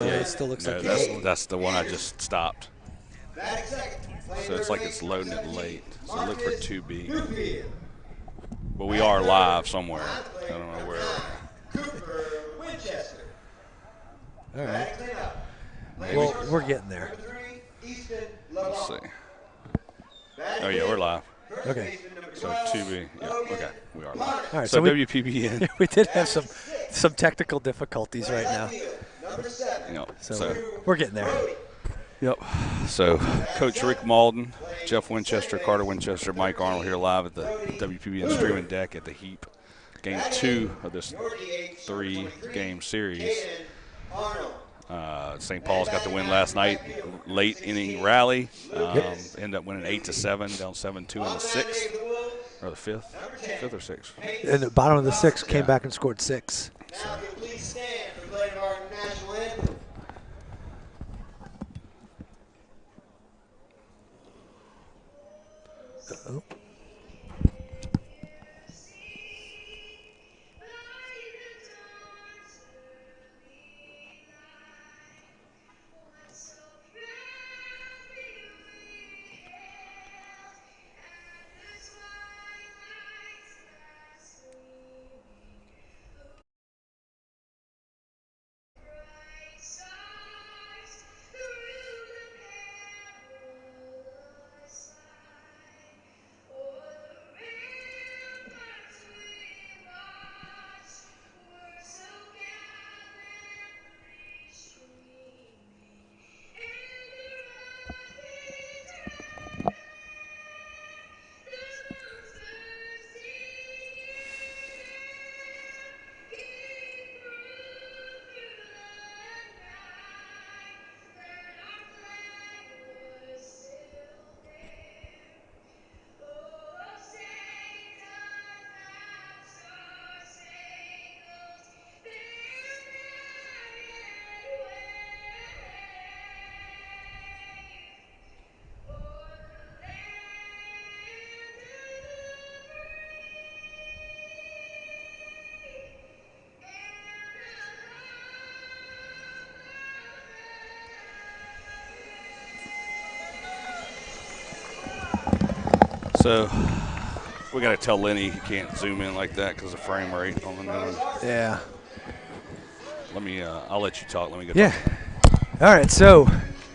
Yeah, it still looks like that's the one I just stopped. So it's like it's loading it late. So look for 2B. But we are live somewhere. I don't know where right now. All right. Well, we're getting there. Let's see. Oh, yeah, we're live. Okay. So 2B. Yeah, okay. We are live. All right. So WPBN. We did have some technical difficulties right now. Yep. So we're getting there. Yep. So Coach Rick Malden, Jeff Winchester, Carter Winchester, Mike Arnold here live at the WPBN streaming deck at the Heap. Game 2 of this 3-game series. St. Paul's got the win last night, late inning rally. Ended up winning 8-7, down 7-2 in the 6th or the 5th or 6th. And the bottom of the 6th came back and scored 6. So. Uh-oh. So we got to tell Lenny he can't zoom in like that because of frame rate on the new one. Yeah. Let me. I'll let you talk. Let me go. Yeah. All right. So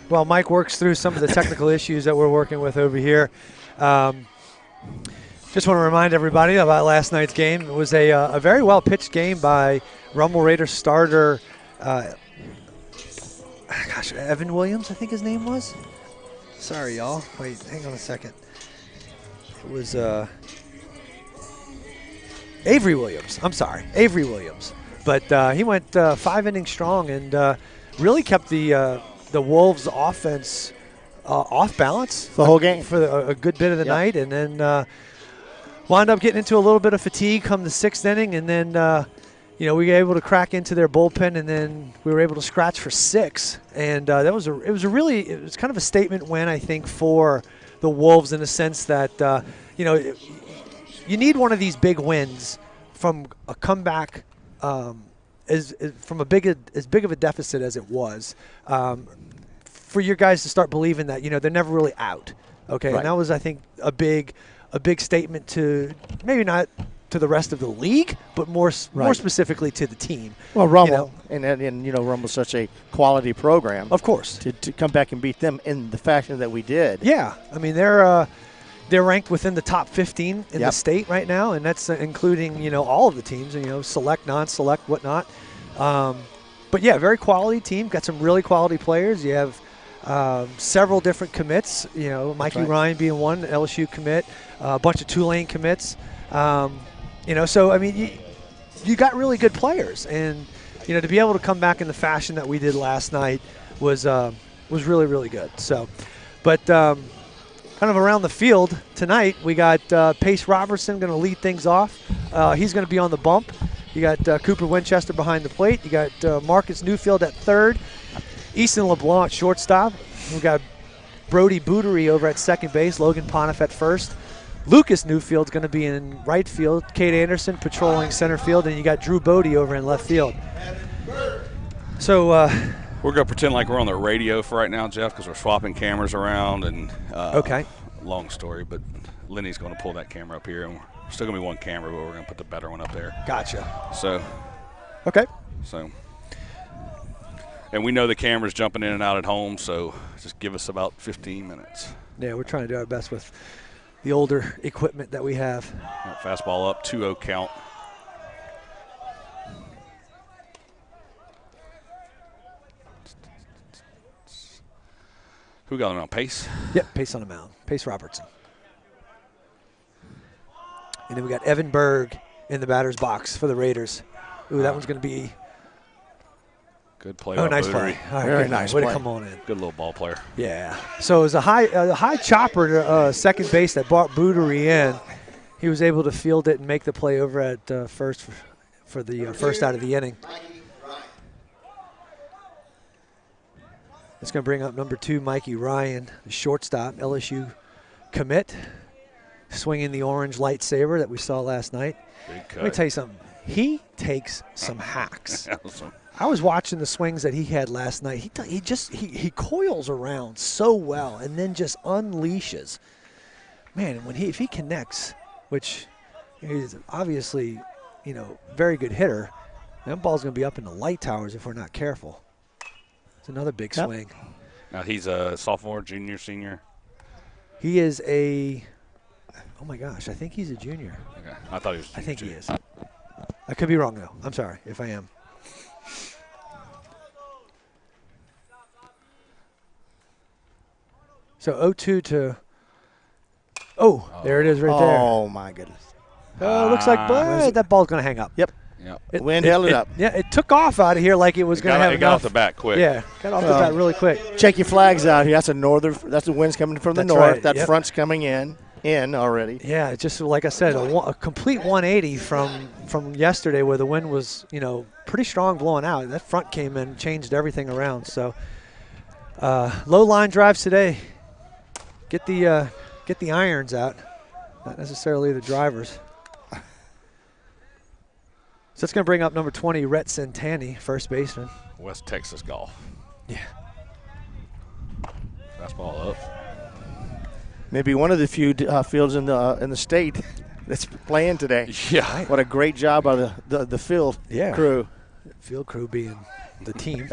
while Mike works through some of the technical issues that we're working with over here, just want to remind everybody about last night's game. It was a very well pitched game by Rummel Raiders starter. Evan Williams, I think his name was. Sorry, y'all. Wait, hang on a second. It was Avery Williams. I'm sorry, Avery Williams. But he went 5 innings strong and really kept the Wolves' offense off balance the whole game for a good bit of the night, and then wound up getting into a little bit of fatigue come the 6th inning, and then we were able to crack into their bullpen, and then we were able to scratch for 6, and it was kind of a statement win, I think, for the Wolves in the sense that you need one of these big wins from a comeback from as big of a deficit as it was, for your guys to start believing that they're never really out. Okay, right. And that was, I think, a big statement to maybe not to the rest of the league, but more specifically to the team. Well, Rummel, and Rummel's such a quality program. Of course. To come back and beat them in the fashion that we did. Yeah. I mean, they're ranked within the top 15 in the state right now, and that's including, all of the teams, select, non-select, whatnot. But, yeah, very quality team. Got some really quality players. You have several different commits, Mikey Ryan being one, LSU commit, a bunch of Tulane commits. So, I mean, you got really good players. And, to be able to come back in the fashion that we did last night was really, really good. So, but kind of around the field tonight, we got Pace Robertson going to lead things off. He's going to be on the bump. You got Cooper Winchester behind the plate. You got Marcus Newfield at third. Easton LeBlanc at shortstop. We got Brody Bootery over at second base. Logan Pontiff at first. Lucas Newfield's going to be in right field. Kate Anderson patrolling center field. And you got Drew Bodie over in left field. So We're going to pretend like we're on the radio for right now, Jeff, because we're swapping cameras around. And Okay. Long story, but Lenny's going to pull that camera up here. And we're still going to be one camera, but we're going to put the better one up there. Gotcha. So. Okay. So. And we know the camera's jumping in and out at home, so just give us about 15 minutes. Yeah, we're trying to do our best with the older equipment that we have. Right, fastball up, 2-0 count. Who got him on Pace? Yep, Pace on the mound. Pace Robertson. And then we got Evan Berg in the batter's box for the Raiders. Ooh, that one's going to be. Good play. Oh, nice Bootery. play. All right, Very good. nice Way play. to come on in. Good little ball player. Yeah. So it was a high chopper to second base that brought Bootery in. He was able to field it and make the play over at first for the first out of the inning. It's going to bring up number 2, Mikey Ryan, the shortstop, LSU commit, swinging the orange lightsaber that we saw last night. Big cut. Let me tell you something. He takes some hacks. Awesome. I was watching the swings that he had last night. He coils around so well and then just unleashes. Man, if he connects, which he's obviously, very good hitter, that ball's going to be up in the light towers if we're not careful. It's another big swing. Now he's a sophomore, junior, senior. He is oh my gosh, I think he's a junior. Okay. I thought he was. I think he is. I could be wrong though. I'm sorry if I am. So 0-2 to. Oh, there it is right there. Oh, my goodness. Oh, looks like that ball's going to hang up. Yep. Yeah. The wind held it up. Yeah, it took off out of here like it was going to have It got off enough. the bat quick. Yeah, got off the bat really quick. Check your flags out here. That's the wind's coming from the That's north. right, That yep. front's coming in already. Yeah, it's just like I said, a complete 180 from yesterday where the wind was, pretty strong blowing out. That front came in, changed everything around. So low line drives today. Get the irons out, not necessarily the drivers. So it's going to bring up number 20, Rhett Centani, first baseman. West Texas golf. Yeah. Fastball up. Maybe one of the few fields in the state that's playing today. Yeah. What a great job by the field crew. Field crew being the team.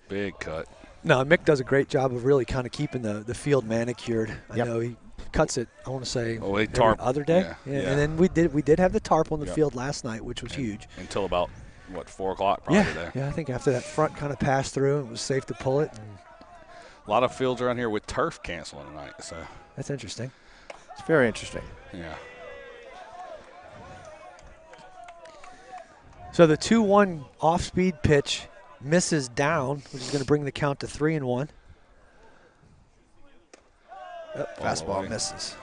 Big cut. No, Mick does a great job of really kind of keeping the field manicured. I know he cuts it, I want to say, every other day. Yeah. And then we did have the tarp on the field last night, which was huge. Until about, 4 o'clock probably there. Yeah, I think after that front kind of passed through, it was safe to pull it. And a lot of fields around here with turf canceling tonight. So that's interesting. It's very interesting. Yeah. So the 2-1 off-speed pitch misses down, which is going to bring the count to 3-1. Oh, fastball misses.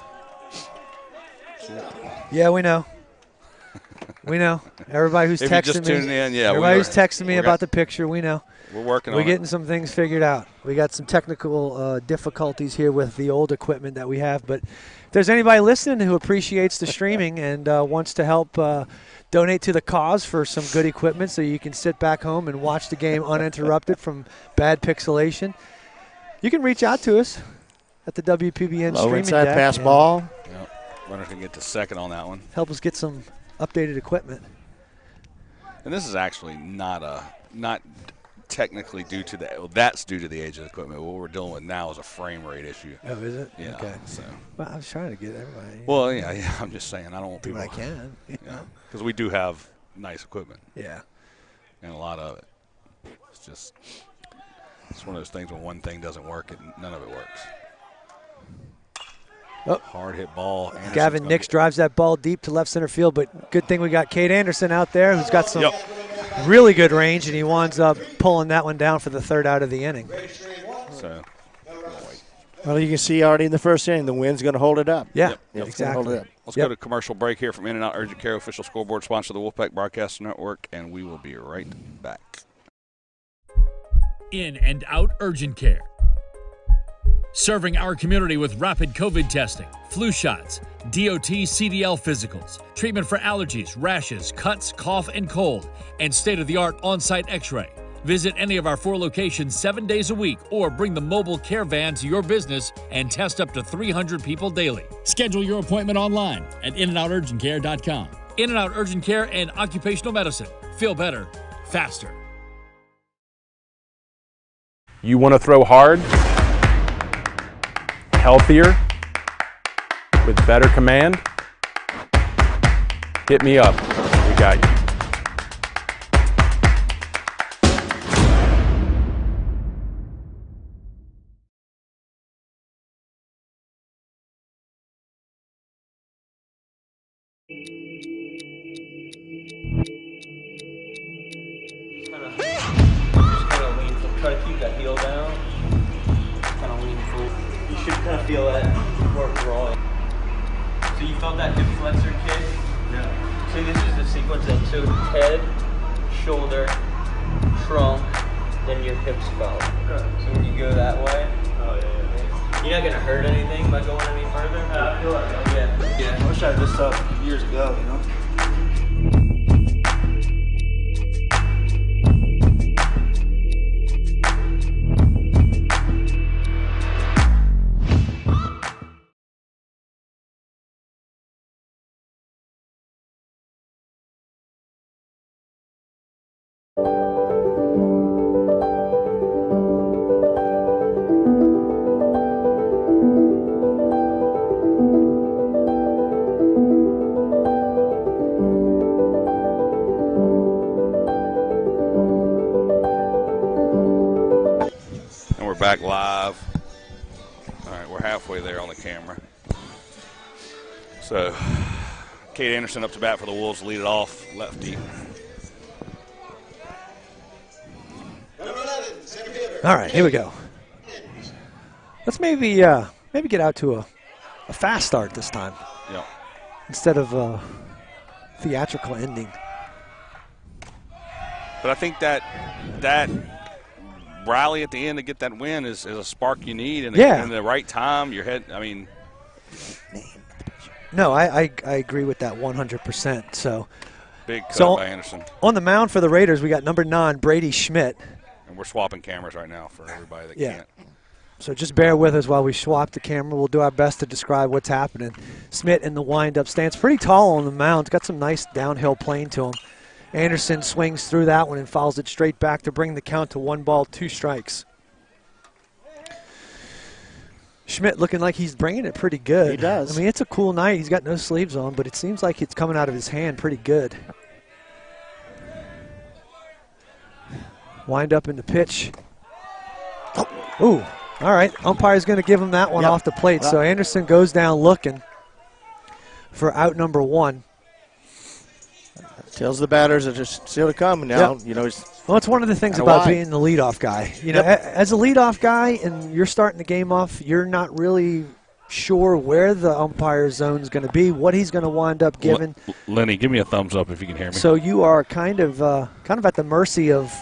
Yeah, we know. We know. Everybody who's If you're texting just tuning in, everybody who's texting me about the picture, we know. We're working on We're it. getting some things figured out. We got some technical difficulties here with the old equipment that we have. But if there's anybody listening who appreciates the streaming and wants to help donate to the cause for some good equipment so you can sit back home and watch the game uninterrupted from bad pixelation, you can reach out to us at the WPBN Low streaming inside deck. pass ball. Yep. Runner can get to second on that one. Help us get some updated equipment. And this is actually not technically due to that's due to the age of the equipment. What we're dealing with now is a frame rate issue. Oh, is it? Yeah. Okay. So. Well, I was trying to get everybody. Well, yeah. I'm just saying I don't want do people. what I can. Yeah. Because we do have nice equipment. Yeah. And a lot of it. It's one of those things when one thing doesn't work, none of it works. Oh. Hard hit ball. Anderson's Gavin Nix drives that ball deep to left center field, but good thing we got Kate Anderson out there who's got some really good range, and he winds up pulling that one down for the third out of the inning. So, well, you can see already in the first inning, the wind's going to hold it up. Yeah, Yep. exactly. Hold it up. Let's go to commercial break here from In-N-Out Urgent Care, official scoreboard sponsor of the Wolfpack Broadcast Network, and we will be right back. In and Out Urgent Care. Serving our community with rapid COVID testing, flu shots, DOT CDL physicals, treatment for allergies, rashes, cuts, cough, and cold, and state-of-the-art on-site x-ray. Visit any of our 4 locations 7 days a week or bring the mobile care van to your business and test up to 300 people daily. Schedule your appointment online at inandouturgentcare.com. In-N-Out Urgent Care and Occupational Medicine. Feel better, faster. You want to throw hard, healthier, with better command? Hit me up. We got you. Try to keep that heel down. Kind of lean forward. You should kind of feel that raw. So you felt that hip flexor kick? Yeah. So this is the sequence then. So head, shoulder, trunk, then your hips felt. Okay. So when you go that way, you're not gonna hurt anything by going any further. I feel like that. Yeah. I wish I had this stuff years ago, you know. Back live. All right, we're halfway there on the camera. So, Kate Anderson up to bat for the Wolves, lead it off, lefty. All right, here we go. Let's maybe get out to a fast start this time. Yeah. Instead of a theatrical ending. But I think that rally at the end to get that win is a spark you need, and in the right time. Your head, I mean. No, I agree with that 100%. So big cut by Anderson. On the mound for the Raiders, we got number 9, Brady Schmidt. And we're swapping cameras right now for everybody that can't. So just bear with us while we swap the camera. We'll do our best to describe what's happening. Schmidt in the wind-up stance, pretty tall on the mound. Got some nice downhill plane to him. Anderson swings through that one and fouls it straight back to bring the count to 1 ball, 2 strikes. Schmidt looking like he's bringing it pretty good. He does. I mean, it's a cool night. He's got no sleeves on, but it seems like it's coming out of his hand pretty good. Wind up in the pitch. Ooh, all right. Umpire's going to give him that one off the plate. So Anderson goes down looking for out number 1. Tells the batters that just still to come now. Yep. You know, well, it's one of the things about being the leadoff guy. You know, as a leadoff guy, and you're starting the game off, you're not really sure where the umpire zone is going to be, what he's going to wind up giving. Lenny, give me a thumbs up if you can hear me. So you are kind of at the mercy of,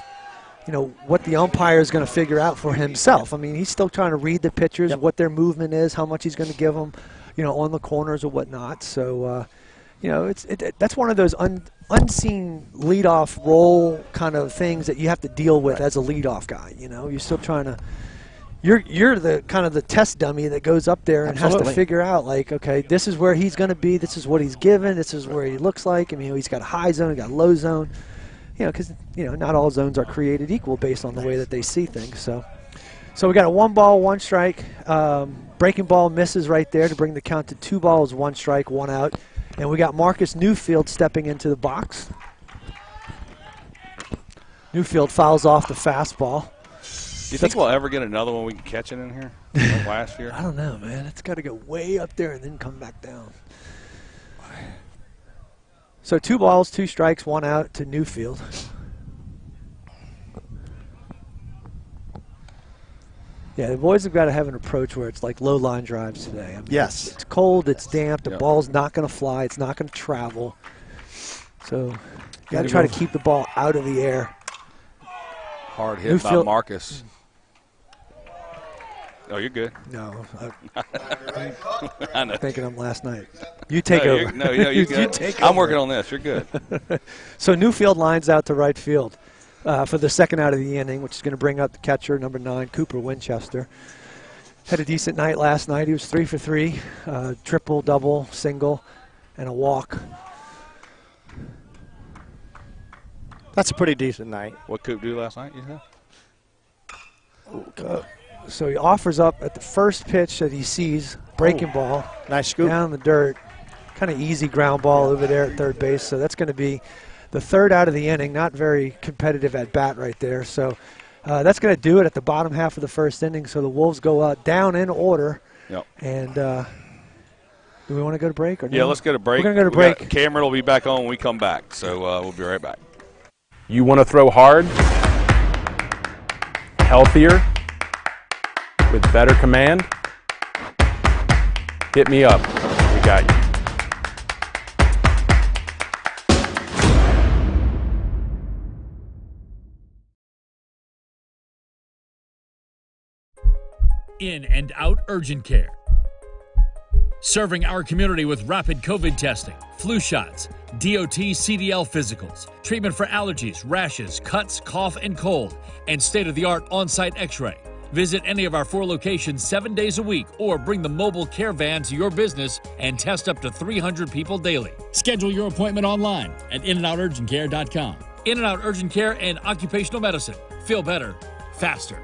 you know, what the umpire is going to figure out for himself. I mean, he's still trying to read the pitchers, what their movement is, how much he's going to give them, you know, on the corners or whatnot. So, you know, that's one of those unseen leadoff role kind of things that you have to deal with as a leadoff guy. You know, you're still trying to. You're the kind of the test dummy that goes up there and has to figure out, like, okay, this is where he's going to be. This is what he's given. This is where he looks like. I mean, he's got a high zone, he's got a low zone. You know, because not all zones are created equal based on the way that they see things. So we got a 1 ball, 1 strike. Breaking ball misses right there to bring the count to 2 balls, 1 strike, 1 out. And we got Marcus Newfield stepping into the box. Newfield fouls off the fastball. Do you think we'll ever get another one we can catch it in here like last year? I don't know, man. It's got to go way up there and then come back down. So 2 balls, 2 strikes, 1 out to Newfield. Yeah, the boys have got to have an approach where it's like low line drives today. I mean, yes. It's cold, it's damp, the ball's not going to fly, it's not going to travel. So you got to try to keep the ball out of the air. Hard hit by Marcus. Oh, you're good. No. I know. Thinking I'm last night. You take over. You're good. You take I'm over. working on this. You're good. So Newfield lines out to right field. for the second out of the inning, which is going to bring up the catcher, number 9, Cooper Winchester. Had a decent night last night. He was 3 for 3, triple, double, single, and a walk. That's a pretty decent night. What Coop do last night, you said? So he offers up at the first pitch that he sees, breaking ball. Nice scoop. Down in the dirt. Kind of easy ground ball over there at third base. So that's going to be the third out of the inning. Not very competitive at bat right there. So that's going to do it at the bottom half of the first inning. So the Wolves go down in order. Yep. And do we want to go to break? Or no? Yeah, let's go to break. We're going to go to break. Cameron will be back on when we come back. So we'll be right back. You want to throw hard, healthier, with better command? Hit me up. We got you. In and out urgent care. Serving our community with rapid COVID testing, flu shots, DOT CDL physicals, treatment for allergies, rashes, cuts, cough, and cold, and state-of-the-art on-site x-ray. Visit any of our 4 locations 7 days a week or bring the mobile care van to your business and test up to 300 people daily. Schedule your appointment online at inandouturgentcare.com. In-N-Out Urgent Care and Occupational Medicine. Feel better, faster.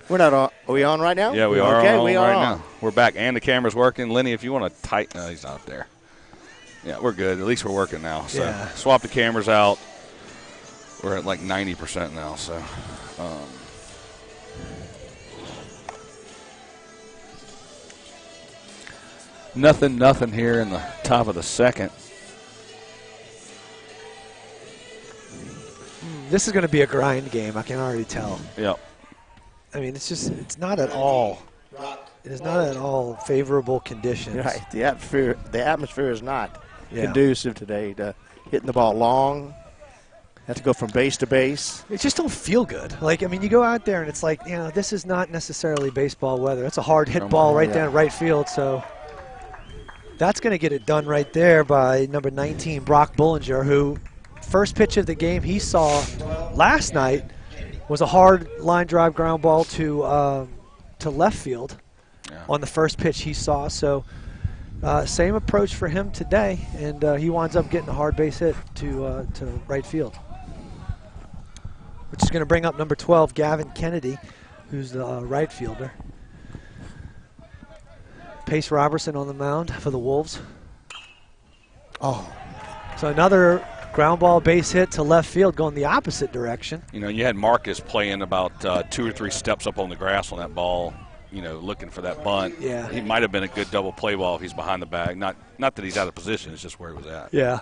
We're not on. Are we on right now? Yeah, we are okay, on we are right on. now. We're back, and the camera's working. Lenny, if you want to tighten, no, he's not there. Yeah, we're good. At least we're working now. So Yeah. swap the cameras out. We're at like 90% now. So nothing here in the top of the second. This is going to be a grind game. I can already tell. Yep. I mean, it's not at all. It is not at all favorable conditions. Right. The atmosphere is not Yeah. conducive today to hitting the ball long. Have to go from base to base. It just don't feel good. Like, I mean, you go out there and it's like, this is not necessarily baseball weather. That's a hard hit ball right down right field. So that's going to get it done right there by number 19, Brock Bullinger, who first pitch of the game he saw last night was a hard line drive ground ball to left field on the first pitch he saw. So same approach for him today, and he winds up getting a hard base hit to right field, which is going to bring up number 12, Gavin Kennedy, who's the right fielder. Pace Robertson on the mound for the Wolves. Oh, so another ground ball base hit to left field going the opposite direction. You know, you had Marcus playing about 2 or 3 steps up on the grass on that ball, looking for that bunt. Yeah. He might have been a good double play ball if he's behind the bag. Not that he's out of position, it's just where he was at. Yeah.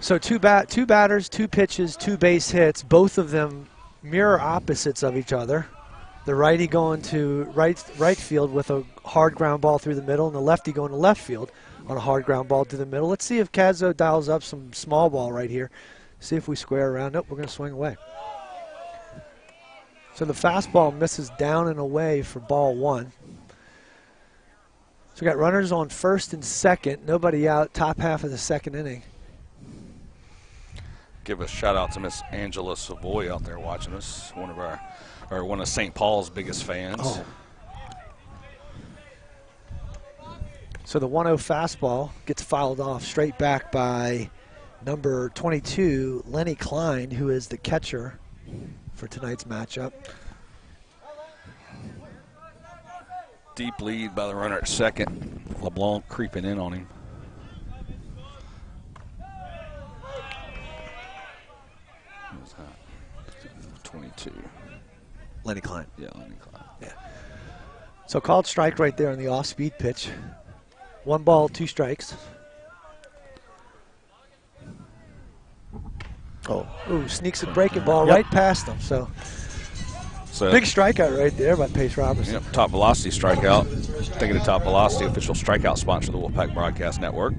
So two batters, 2 pitches, 2 base hits, both of them mirror opposites of each other. The righty going to right field with a hard ground ball through the middle, and the lefty going to left field on a hard ground ball to the middle. Let's see if Cazzo dials up some small ball right here. See if we square around. Nope, we're going to swing away. So the fastball misses down and away for ball 1. So we got runners on first and second. Nobody out, top half of the second inning. Give a shout out to Miss Angela Savoy out there watching us, one of St. Paul's biggest fans. Oh. So the 1-0 fastball gets fouled off straight back by number 22, Lenny Klein, who is the catcher for tonight's matchup. Deep lead by the runner at second. LeBlanc creeping in on him. Who's that? 22. Lenny Klein. Yeah, Lenny Klein. Yeah. So called strike right there on the off-speed pitch. 1 ball, 2 strikes. Oh. Ooh, sneaks a breaking ball right past him. So big strikeout right there by Pace Robertson. Yep, Top Velocity strikeout. Taking the Top Velocity official strikeout sponsor of the Wolfpack Broadcast Network.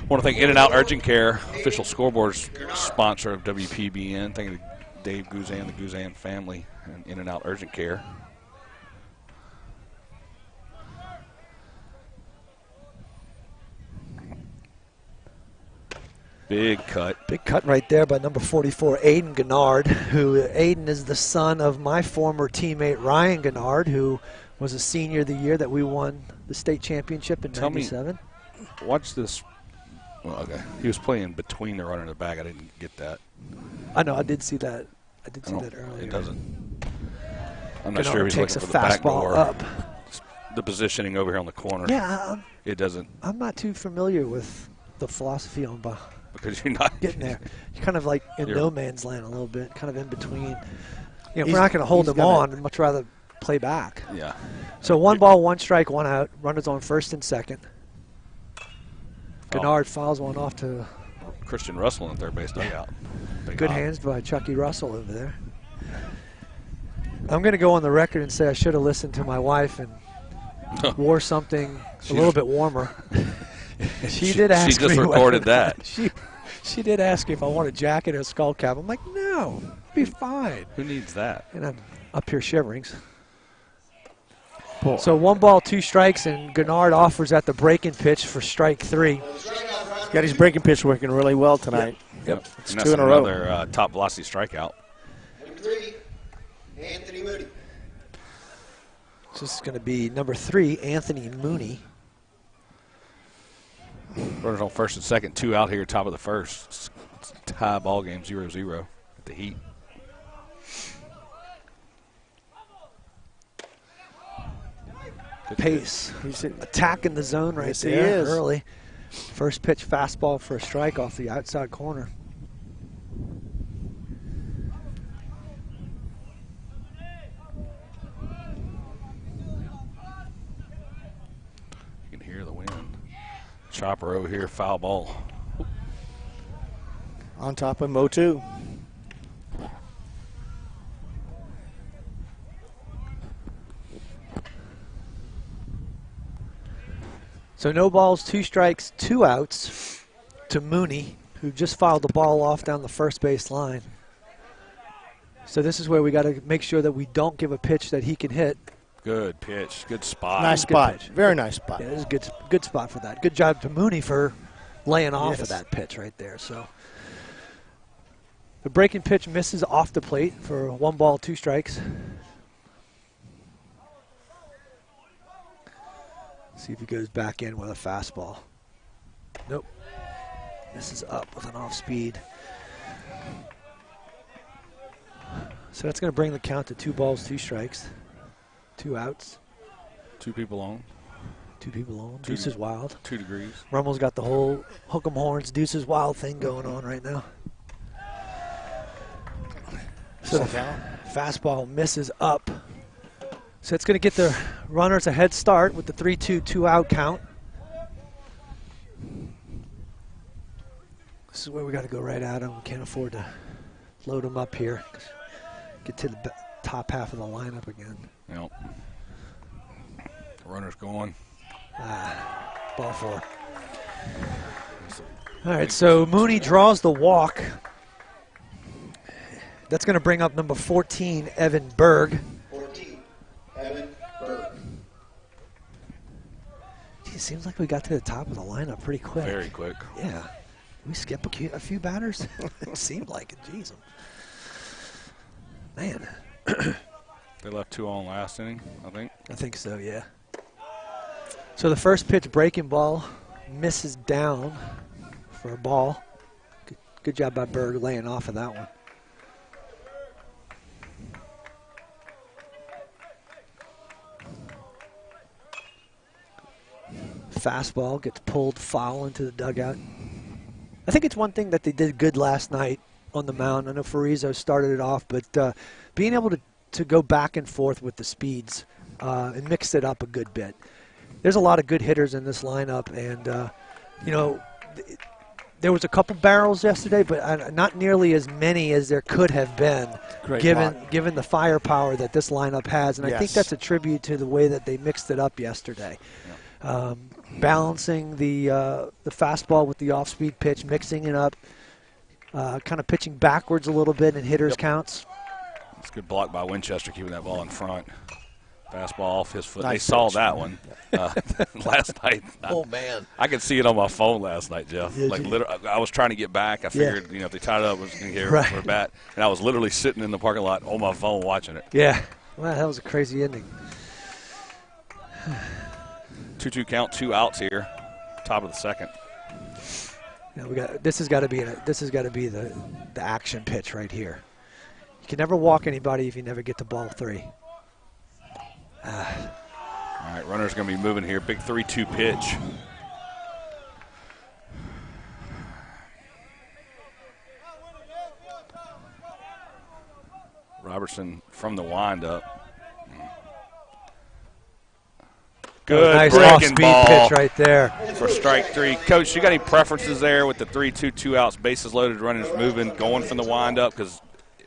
want to thank In-N-Out Urgent Care, official scoreboards sponsor of WPBN. Thank you to Dave Guzan, the Guzan family, and In-N-Out Urgent Care. Big cut. Big cut right there by number 44, Aiden Gennard, who Aiden is the son of my former teammate Ryan Gennard, who was a senior the year that we won the state championship in '97. Watch this. Well, okay. He was playing between the runner and the back. I didn't get that. I know. I did see that. I did see that earlier. It doesn't. I'm not Gennard sure if he's takes looking a for the back fastball door. up. The positioning over here on the corner. Yeah. It doesn't. I'm not too familiar with the philosophy on Because you're not getting there. You're kind of like in no man's land a little bit, kind of in between. You know, if we're not going to hold them on, I'd much rather play back. Yeah. So 1 ball, 1 strike, 1 out. Runners on first and second. Gennard fouls one off to Christian Russell in third base dugout. good hands by Chucky Russell over there. I'm going to go on the record and say I should have listened to my wife and wore something a little bit warmer. She did ask me. She just recorded that. She did ask me if I want a jacket or a skull cap. I'm like, no, I'll be fine. Who needs that? And I'm up here shivering. So 1 ball, 2 strikes, and Gennard offers at the breaking pitch for strike 3. He's got his breaking pitch working really well tonight. Yep. It's And 2 in a row. Another top velocity strikeout. Number 3, Anthony Moody. So this is going to be number 3, Anthony Mooney. Runners on first and second, 2 out here, top of the first. It's a tie ball game, 0-0 at the Heat. Good Pace. He's attacking the zone right Yes, there he is. early. First pitch fastball for a strike off the outside corner. You can hear the wind. Chopper over here, foul ball. On top of Mo 2. So no balls, 2 strikes, 2 outs to Mooney, who just fouled the ball off down the first base line. So this is where we got to make sure that we don't give a pitch that he can hit. Good pitch, good spot. Nice spot. Very nice spot. Yeah, it was a good spot for that. Good job to Mooney for laying off Yes. of that pitch right there. So the breaking pitch misses off the plate for 1 ball, 2 strikes. See if he goes back in with a fastball. Nope. Misses up with an off speed. So that's going to bring the count to 2 balls, 2 strikes. 2 outs. 2 people on. 2 people on. 2 Deuces Wild. 2 degrees. Rummel's got the whole hook 'em horns, Deuces Wild thing going on right now. So the fastball misses up. So it's going to get the runners a head start with the 3-2, 2-out count. This is where we got to go right at them. We can't afford to load them up here. Get to the top half of the lineup again. Yep. Runner's going. Ball 4. All right, so Mooney draws the walk. That's going to bring up number 14, Evan Berg. 14, Evan Berg. Gee, it seems like we got to the top of the lineup pretty quick. Very quick. Yeah. We skip a few batters? It seemed like it. Jeez. Man. They left 2 on last inning, I think. I think so, yeah. So the first pitch breaking ball misses down for a ball. Good job by Berg laying off of that one. Fastball gets pulled foul into the dugout. I think it's one thing that they did good last night on the mound. I know Farizo started it off, but being able to go back and forth with the speeds and mix it up a good bit. There's a lot of good hitters in this lineup, and, you know, there was a couple barrels yesterday, but not nearly as many as there could have been, given the firepower that this lineup has. And I think that's a tribute to the way that they mixed it up yesterday. balancing the fastball with the off-speed pitch, mixing it up, kind of pitching backwards a little bit in hitters' counts. It's a good block by Winchester, keeping that ball in front. Fastball off his foot. Nice They saw pitch. that one last night. Oh, man. I could see it on my phone last night, Jeff. Did Like you? literally, I was trying to get back. I figured, if they tied it up, I was going to get Right. for a bat. And I was literally sitting in the parking lot on my phone watching it. Yeah. Well, that was a crazy ending. 2-2 count, 2 outs here. Top of the second. Yeah, this has got to be the action pitch right here. You can never walk anybody if you never get to ball 3. All right, runner's going to be moving here. Big 3-2 pitch. Robertson from the windup. Good nice breaking off-speed ball pitch right there. for strike 3. Coach, you got any preferences there with the 3-2, 2 outs, bases loaded, runners moving, going from the windup? Because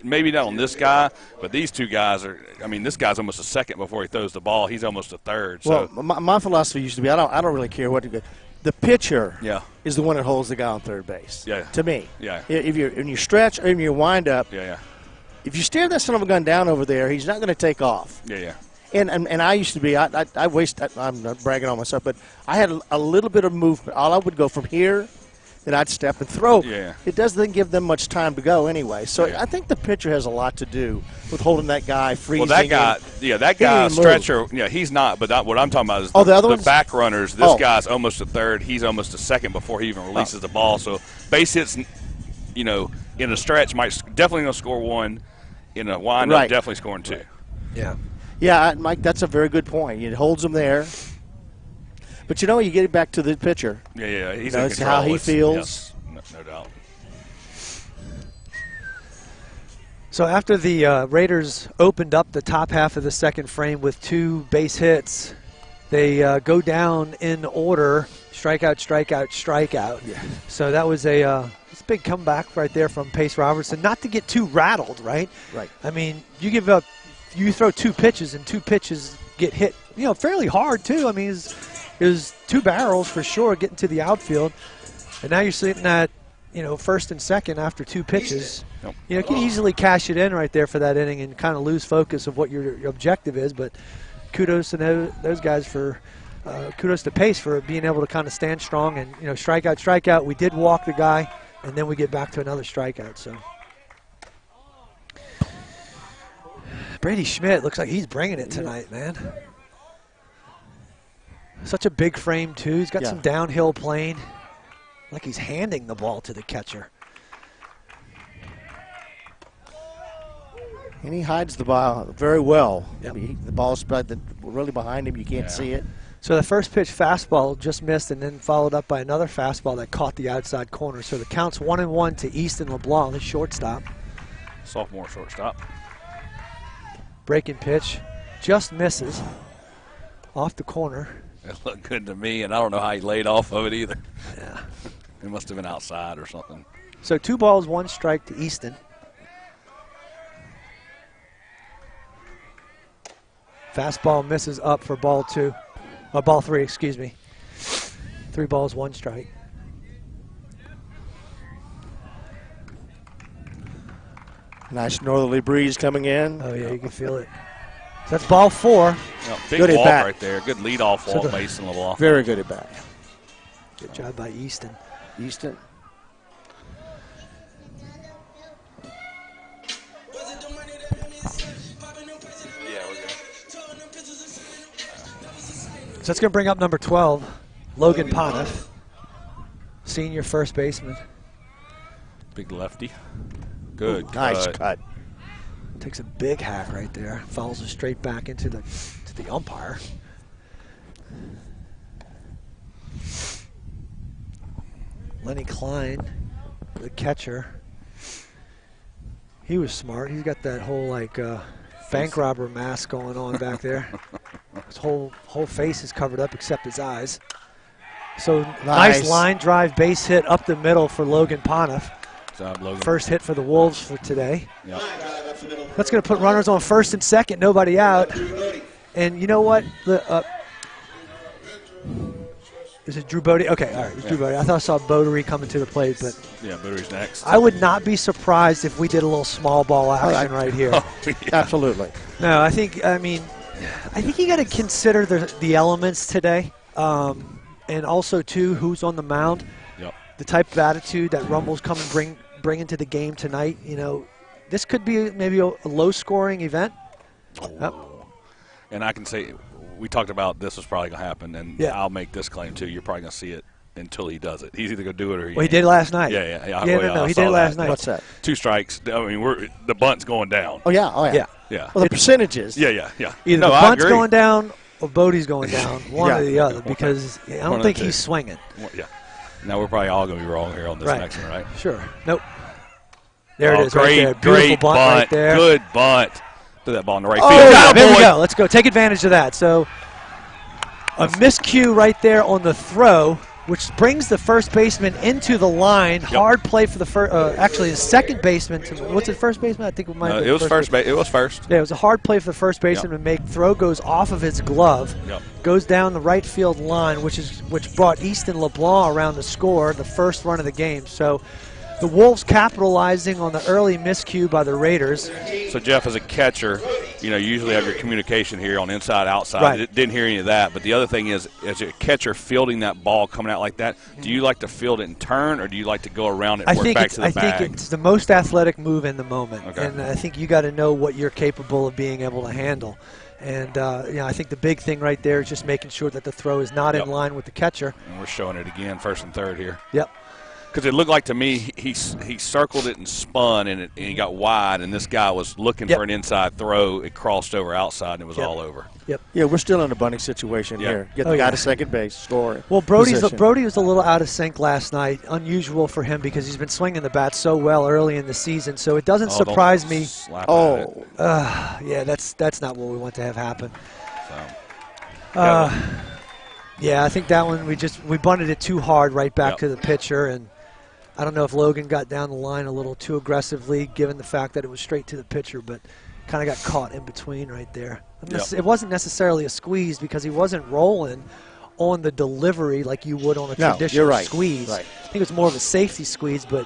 maybe not on this guy, but these two guys are. I mean, this guy's almost a second before he throws the ball. He's almost a third. So. Well, my philosophy used to be I don't really care what to go. The pitcher is the one that holds the guy on third base. Yeah. To me. Yeah. If you're when you stretch or when you wind up. Yeah. If you stare that son of a gun down over there, he's not going to take off. Yeah. And I used to be, I'm not bragging on myself, but I had a little bit of movement. All I would go from here, then I'd step and throw. Yeah. It doesn't give them much time to go anyway. So Yeah. I think the pitcher has a lot to do with holding that guy freezing. Well, that guy, move. stretcher, he's not. But what I'm talking about is the other ones? back runners. This guy's almost a third. He's almost a second before he even releases the ball. So base hits, in a stretch, definitely going to score 1. In a windup, definitely scoring 2. Yeah. Yeah, Mike, that's a very good point. It holds him there. But, you get it back to the pitcher. Yeah. He's in in control. control. How he feels. Yes, no doubt. So after the Raiders opened up the top half of the second frame with 2 base hits, they go down in order, strikeout, strikeout, strikeout. Yeah. So that was a big comeback right there from Pace Robertson. Not to get too rattled, right? Right. I mean, you throw 2 pitches and 2 pitches get hit, fairly hard too. I mean, it was 2 barrels for sure getting to the outfield. And now you're sitting at, first and second after 2 pitches. Nope. You can easily cash it in right there for that inning and kind of lose focus of what your objective is. But kudos to those guys kudos to Pace for being able to kind of stand strong and, strikeout. We did walk the guy, and then we get back to another strikeout. So Brady Schmidt looks like he's bringing it tonight, man. Such a big frame, too. He's got some downhill playing. Like he's handing the ball to the catcher. And he hides the ball very well. Yep. The ball's really behind him. You can't see it. So the first pitch fastball just missed and then followed up by another fastball that caught the outside corner. So the count's 1-1 to Easton LeBlanc, the shortstop. Sophomore shortstop. Breaking pitch just misses off the corner. It looked good to me, and I don't know how he laid off of it either. Yeah. It must have been outside or something. So 2 balls, 1 strike to Easton. Fastball misses up for ball 2. Ball 3, excuse me. 3 balls, 1 strike. Nice northerly breeze coming in. Oh, yeah, you can feel it. So that's ball 4. Big Good at walk bat. right there. Good leadoff walk, Mason LeBlanc. Very good at bat. Good job by Easton. Easton. So that's going to bring up number 12, Logan Poniff, senior first baseman. Big lefty. Good. Nice cut. Takes a big hack right there. Follows it straight back into the umpire. Lenny Klein, the catcher. He was smart. He's got that whole bank robber mask going on back there. His whole face is covered up except his eyes. So nice line drive base hit up the middle for Logan Poniff. Job, Logan. First hit for the Wolves for today. Yep. That's going to put runners on first and second, nobody out. And you know what? Is it Drew Bodie? Okay, all right, it's Drew Bodie. I thought I saw Bodery coming to the plate, but Yeah, Bootery's next. I would not be surprised if we did a little small ball action right here. Oh, yeah. Absolutely. No, I think you got to consider the elements today, and also too who's on the mound. Yep. The type of attitude that Rummel's come and bring into the game tonight. This could be maybe a low-scoring event. Yep. And I can say, we talked about this was probably going to happen, and I'll make this claim too. You're probably going to see it until he does it. He's either going to do it or he Well, he did last night. Yeah. No, he did last night. What's that? 2 strikes. I mean, the bunt's going down. Oh, yeah. Yeah. Well, the percentages. Yeah. Either the bunt's going down or Bodie's going down, one or the other, because I don't think he's swinging. Yeah. Now we're probably all going to be wrong here on this next one, right? Sure. Nope. There it is Great, right there. Beautiful great bunt right there. Good bunt. Threw that ball in the right Oh, field. yeah, there we go. Let's go. Take advantage of that. So a miscue right there on the throw, which brings the first baseman into the line. Yep. Hard play for the first. Actually, the second baseman. What's it? First baseman? I think it might. It was first. It was first. Yeah, it was a hard play for the first baseman to make. Throw goes off of his glove, goes down the right field line, which brought Easton LeBlanc around to score the first run of the game. So the Wolves capitalizing on the early miscue by the Raiders. So, Jeff, as a catcher, you usually have your communication here on inside, outside. Right. Didn't hear any of that. But the other thing is, as a catcher fielding that ball coming out like that, do you like to field it and turn, or do you like to go around it and work back to the bag? I think it's the most athletic move in the moment. Okay. And I think you got to know what you're capable of being able to handle. And, I think the big thing right there is just making sure that the throw is not in line with the catcher. And we're showing it again, first and third here. Yep. Because it looked like to me he circled it and spun, and he got wide, and this guy was looking for an inside throw. It crossed over outside, and it was all over. Yep. Yeah, we're still in a bunting situation here. Get the guy to second base, score. Well, Brody was a little out of sync last night. Unusual for him because he's been swinging the bat so well early in the season. So it doesn't surprise me. Yeah, that's not what we want to have happen. Yeah, I think that one we bunted it too hard right back to the pitcher, and I don't know if Logan got down the line a little too aggressively given the fact that it was straight to the pitcher, but kind of got caught in between right there. It wasn't necessarily a squeeze because he wasn't rolling on the delivery like you would on a traditional squeeze. Right. I think it was more of a safety squeeze, but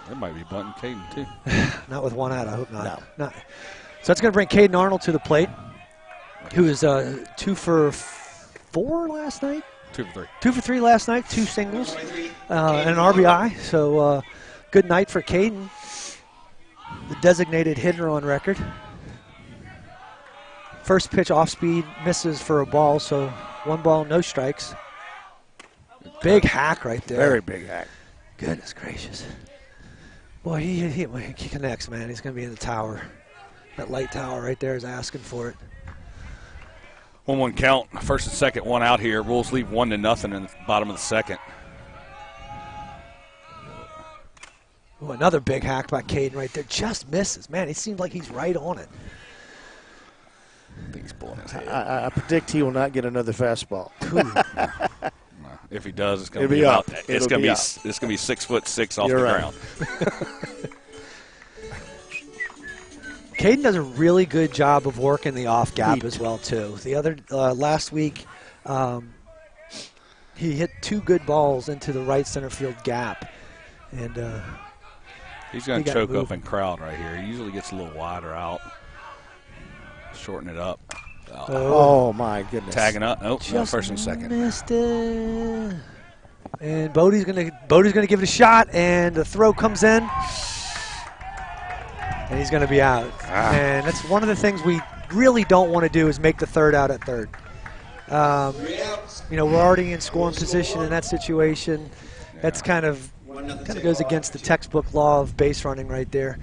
that might be bunting Caden too. Not with one out, I hope not. No. So that's going to bring Caden Arnold to the plate, who was 2 for 4 last night. 2 for 3. 2 for 3 last night, 2 singles, and an RBI. So good night for Caden, the designated hitter on record. First pitch off speed, misses for a ball, so 1 ball, no strikes. Big hack right there. Very big hack. Goodness gracious. Boy, he connects, man. He's going to be in the tower. That light tower right there is asking for it. 1-1 count. First and second, 1 out here. Wolves leave 1-0 in the bottom of the second. Ooh, another big hack by Caden right there. Just misses. Man, it seems like he's right on it. I think he's pulling his head. I predict he will not get another fastball. If he does, it's going to be up. It's going to be 6'6" off the ground. Caden does a really good job of working the off gap as well too. The other last week, he hit 2 good balls into the right center field gap, and he's going to choke up in crowd right here. He usually gets a little wider out, shorten it up. Oh my goodness! Tagging up. Nope. First and second. Missed it. And Bodie's gonna give it a shot, and the throw comes in. And he's going to be out. And that's one of the things we really don't want to do is make the third out at third. We're already in scoring position in that situation. That's kind of goes against the textbook law of base running right there.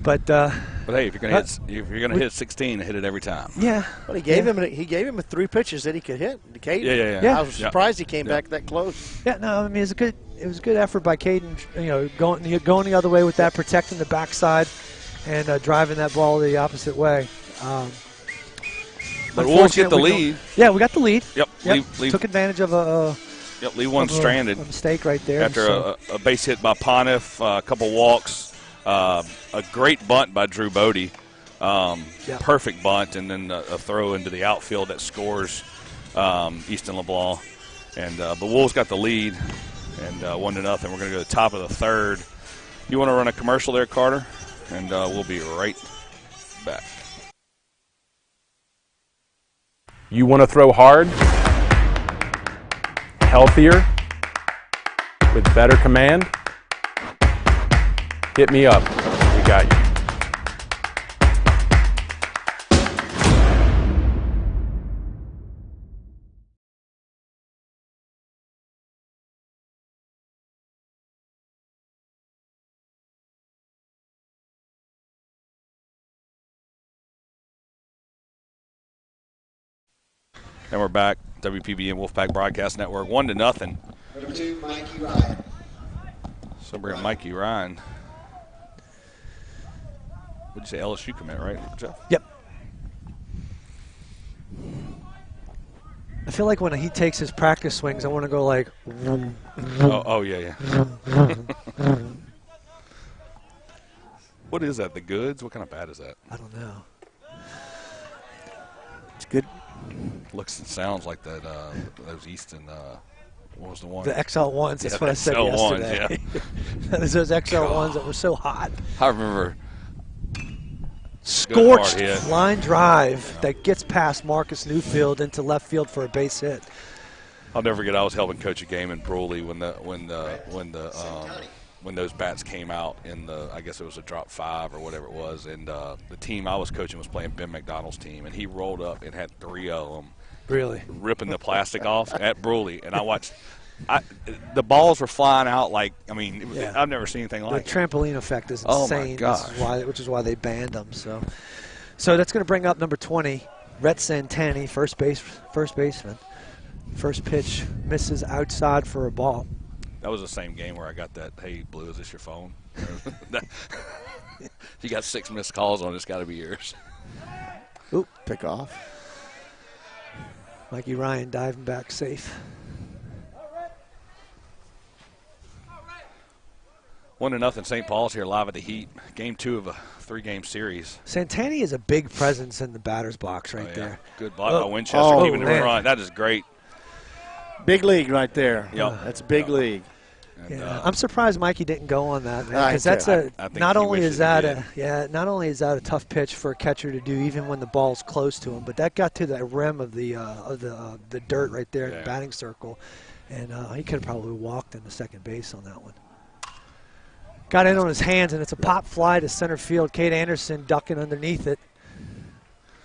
But hey, if you're gonna hit 16, hit it every time. Yeah. Well, he gave him 3 pitches that he could hit. Yeah. I was surprised he came back that close. Yeah, no, I mean it was a good effort by Caden. Going the other way with that, protecting the backside, and driving that ball the opposite way. But Wolves get the lead. Yeah, we got the lead. Yep. Leave. Took advantage of a. Leave one stranded. A mistake right there. After a base hit by Pontiff, a couple walks. A great bunt by Drew Bodie, perfect bunt, and then a throw into the outfield that scores Easton LeBlanc. And but Wolves got the lead, and 1-0. We're going to go to the top of the third. You want to run a commercial there, Carter? And we'll be right back. You want to throw hard, healthier, with better command? Hit me up. We got you. And we're back. WPBN Wolfpack Broadcast Network, 1-0. Number 2, Mikey Ryan. So we're at Mikey Ryan. What'd you say, LSU commit, right, Jeff? Yep. I feel like when he takes his practice swings, I want to go like. Oh yeah. What is that? The goods? What kind of bat is that? I don't know. It's good. Looks and sounds like that. Those Easton. What was the one? The XL1s. That's Yeah, what I said XL1s, yesterday. Yeah. Those XL1s that were so hot. I remember. Scorched Good hard hit. line drive that gets past Marcus Newfield into left field for a base hit. I'll never forget. I was helping coach a game in Bruley when those bats came out in the, I guess it was a drop 5 or whatever it was, and the team I was coaching was playing Ben McDonald's team, and he rolled up and had 3 of them. Really? Ripping the plastic off at Bruley, and I watched. The balls were flying out like, I mean, Yeah. I've never seen anything like The it. trampoline effect is Oh, my insane. gosh. Which is why they banned them. So that's going to bring up number 20, Rhett Santani, first baseman. First pitch misses outside for a ball. That was the same game where I got that, hey, Blue, is this your phone? You got 6 missed calls on it. It's got to be yours. Oop, pick off. Mikey Ryan diving back safe. 1-0 St. Paul's here live at the Heat. Game 2 of a 3-game series. Santani is a big presence in the batter's box right there. Good block by Winchester, keeping it man. front. That is great. Big league right there. Yep. That's big league. And, Yeah, I'm surprised Mikey didn't go on that, man, I because that's think not he only wishes is he that did. not only is that a tough pitch for a catcher to do, even when the ball's close to him, but that got to the rim of the dirt right there in the batting circle, and he could have probably walked into second base on that one. Got in on his hands, and it's a pop fly to center field. Kate Anderson ducking underneath it.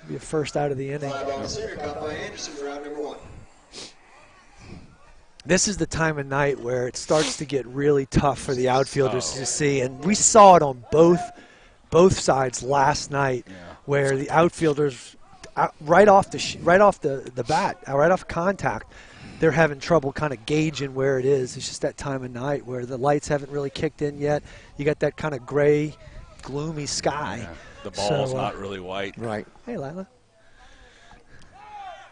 Be a first out of the inning. Fly ball to center, caught by Anderson for out number 1. This is the time of night where it starts to get really tough for the outfielders to see, and we saw it on both sides last night, where the outfielders right off the bat, right off contact, they're having trouble kind of gauging where it is. It's just that time of night where the lights haven't really kicked in yet. You got that kind of gray, gloomy sky. Yeah. The ball's not really white. Right. Hey, Lila.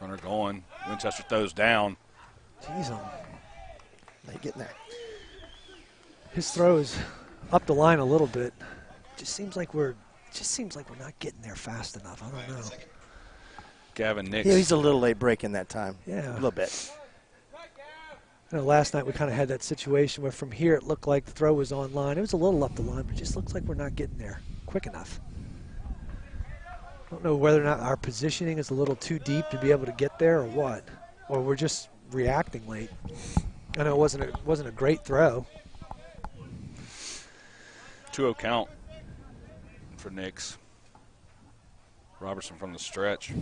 Runner going. Winchester throws down. Jeez, They getting there. his throw is up the line a little bit. Just seems like we're not getting there fast enough. I don't know. Gavin Nix. Yeah, he's a little late breaking that time. Yeah. A little bit. You know, last night we kind of had that situation where from here it looked like the throw was on line. It was a little up the line, but it just looks like we're not getting there quick enough. I don't know whether or not our positioning is a little too deep to be able to get there or what. Or we're just reacting late. I know it wasn't a great throw. 2-0 count for Nix. Robertson from the stretch.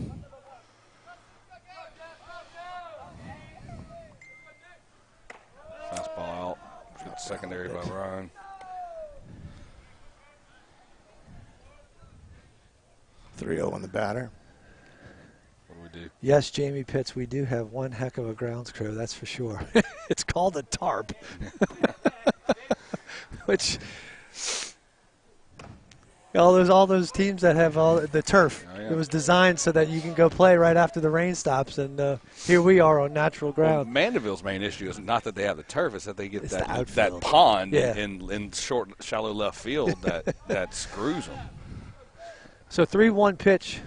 Fastball out. Good secondary by Ryan. 3-0 on the batter. What do we do? Yes, Jamie Pitts, we do have one heck of a grounds crew, that's for sure. It's called a tarp. Which all those teams that have all the turf. Oh, yeah. It was designed so that you can go play right after the rain stops, and here we are on natural Well, ground. Mandeville's main issue is not that they have the turf; it's that they get It's the that outfield. pond Yeah. in short, shallow left field that screws them. So 3-1 pitch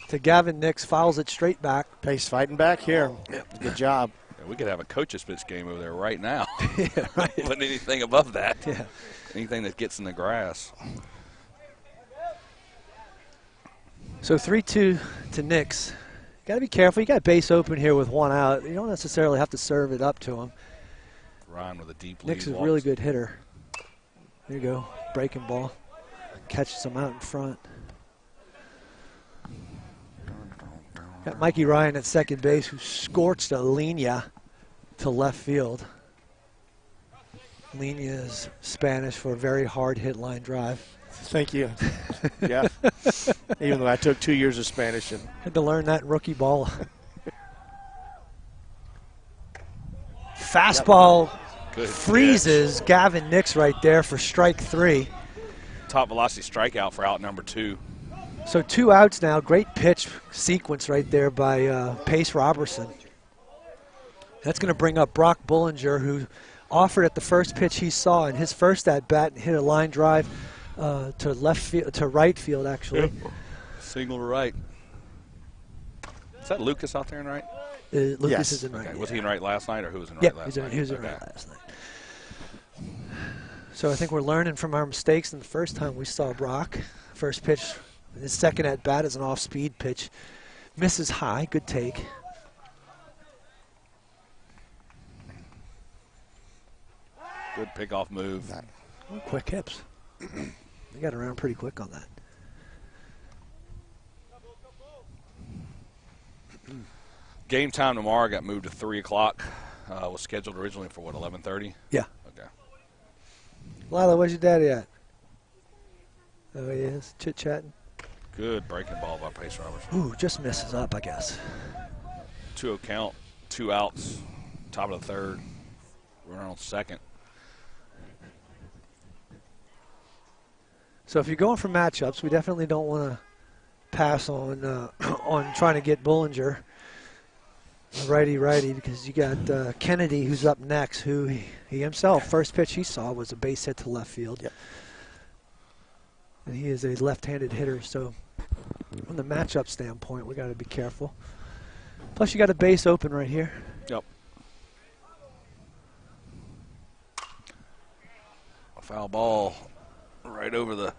to Gavin Nix, fouls it straight back. Pace fighting back here. Good job. We could have a coach's pitch game over there right now. Yeah, right. But anything above that, Yeah. anything that gets in the grass. So 3-2 to Nix. Got to be careful. You got base open here with 1 out. You don't necessarily have to serve it up to him. Ryan with a deep lead. Nix is a really good hitter. There you go. Breaking ball. Catches him out in front. Got Mikey Ryan at second base, who scorched a linea to left field. Linea is Spanish for a very hard hit line drive. Thank you. Yeah. Even though I took 2 years of Spanish. And Had to learn that in rookie ball. Fastball Good freezes Gavin Nix right there for strike 3. Top velocity strikeout for out number 2. So 2 outs now. Great pitch sequence right there by Pace Robertson. That's going to bring up Brock Bullinger, who offered at the first pitch he saw in his first at-bat and hit a line drive to left field, to right field, actually. Single right. Is that Lucas out there in right? Lucas Yes. is in right. Okay. yeah. Was he in right last night, or who was in right Yeah, last night? he was in Okay. right last night. So I think we're learning from our mistakes. And the first time we saw Brock, first pitch, his second at bat is an off-speed pitch, misses high. Good take. Good pickoff move. Quick hips. They got around pretty quick on that. Game time tomorrow got moved to 3 o'clock. Was scheduled originally for, what, 11:30? Yeah. Okay. Lila, where's your daddy at? Oh, he is. Chit-chatting. Good breaking ball by Pace Robertson. Ooh, just misses up, I guess. 2-0 count, 2 outs, top of the third. Runner on second. So if you're going for matchups, we definitely don't want to pass on on trying to get Bullinger righty, because you got Kennedy, who's up next, who he himself, first pitch he saw was a base hit to left field. Yep. And he is a left-handed hitter, so from the matchup standpoint, we got to be careful. Plus, you got a base open right here. Yep. A foul ball right over the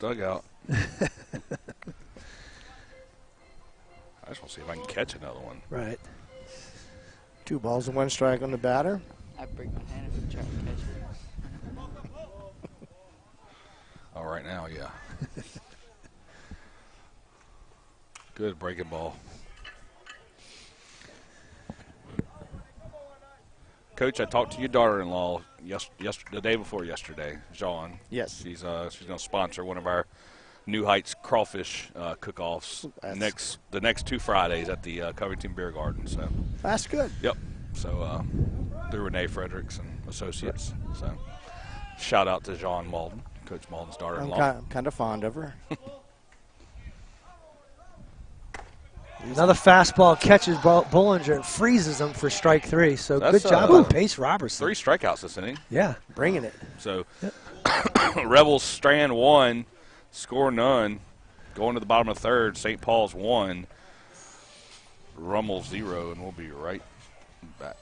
dugout. I just want to see if I can catch another one. Right. 2 balls and 1 strike on the batter. I'd break my hand if I tried to catch it. Oh, right now, yeah. Good breaking ball. Coach, I talked to your daughter-in-law the day before yesterday, Jean. Yes. She's going to sponsor one of our New Heights crawfish cook-offs the next 2 Fridays at the Covington Beer Garden. So That's good. yep. So through Renee Fredericks and Associates. So shout out to Jean Malden, Coach Malden's daughter-in-law. I'm kind of fond of her. Another fastball catches Bullinger and freezes him for strike 3. So That's, good job by Pace Robertson. 3 strikeouts this inning. Yeah. Bringing it. So Rebels strand 1, score none. Going to the bottom of the third, St. Paul's 1, Rummel 0, and we'll be right back.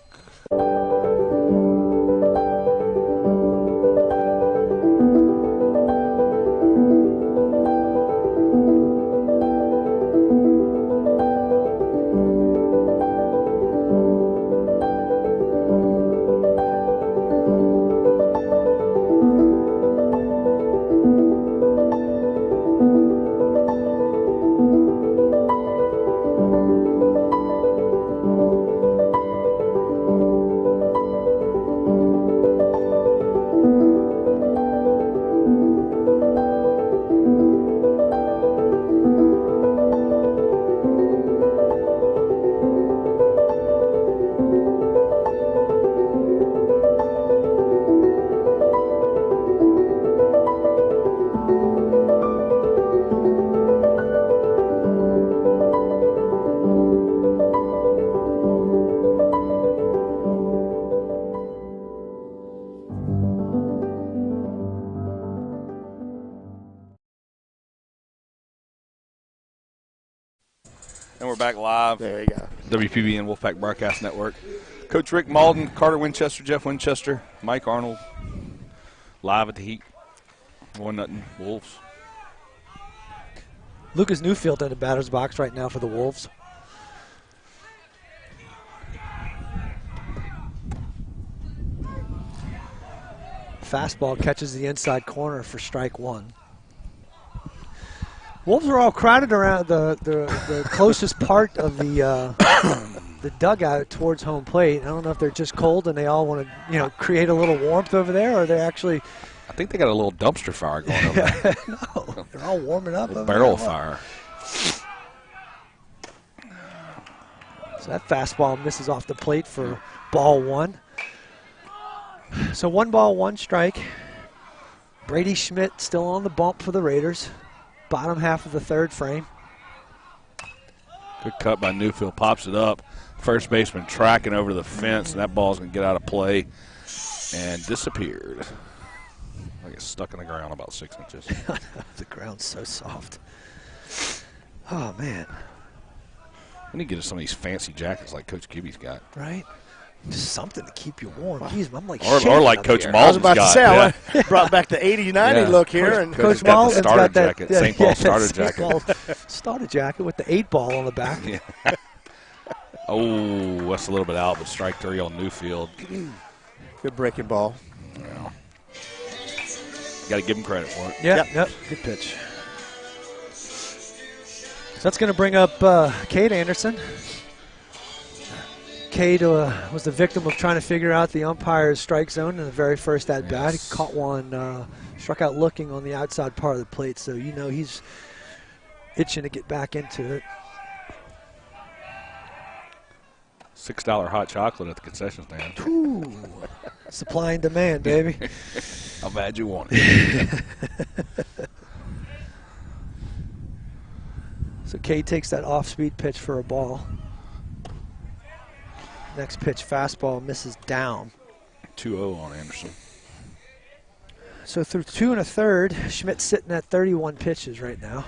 And we're back live. There you go. WPBN Wolfpack Broadcast Network. Coach Rick Malden, Carter Winchester, Jeff Winchester, Mike Arnold, live at the Heat. 1-0 Wolves. Lucas Newfield in the batter's box right now for the Wolves. Fastball catches the inside corner for strike one. Wolves are all crowded around the closest part of the dugout towards home plate. I don't know if they're just cold and they all want to, create a little warmth over there, or they actually. I think they got a little dumpster fire going over there. No, they're all warming up. A barrel fire. So that fastball misses off the plate for ball one. So 1 ball, 1 strike. Brady Schmidt still on the bump for the Raiders. Bottom half of the third frame. Good cut by Newfield. Pops it up. First baseman tracking over the fence, and that ball's going to get out of play and disappeared. Like it's stuck in the ground about 6 inches. The ground's so soft. Oh, man. We need to get us some of these fancy jackets like Coach Gibby's got. Right? Just something to keep you warm. Jeez, I'm like or like Coach here. Malden's got. I was about to say, I brought back the 80-90 look here. And Coach got Malden's the starter got that jacket, St. Paul starter jacket. Starter jacket with the 8 ball on the back. Yeah. Oh, that's a little bit out, but strike 3 on Newfield. Good breaking ball. Yeah. Got to give him credit for it. Yeah, yep. Good pitch. So that's going to bring up Cade Anderson. Cade was the victim of trying to figure out the umpire's strike zone in the very first at-bat. He caught one, struck out looking on the outside part of the plate, so he's itching to get back into it. $6 hot chocolate at the concession stand. Ooh, supply and demand, baby. How bad you want it. So Cade takes that off-speed pitch for a ball. Next pitch, fastball, misses down. 2-0 on Anderson. So through 2 1/3, Schmidt's sitting at 31 pitches right now.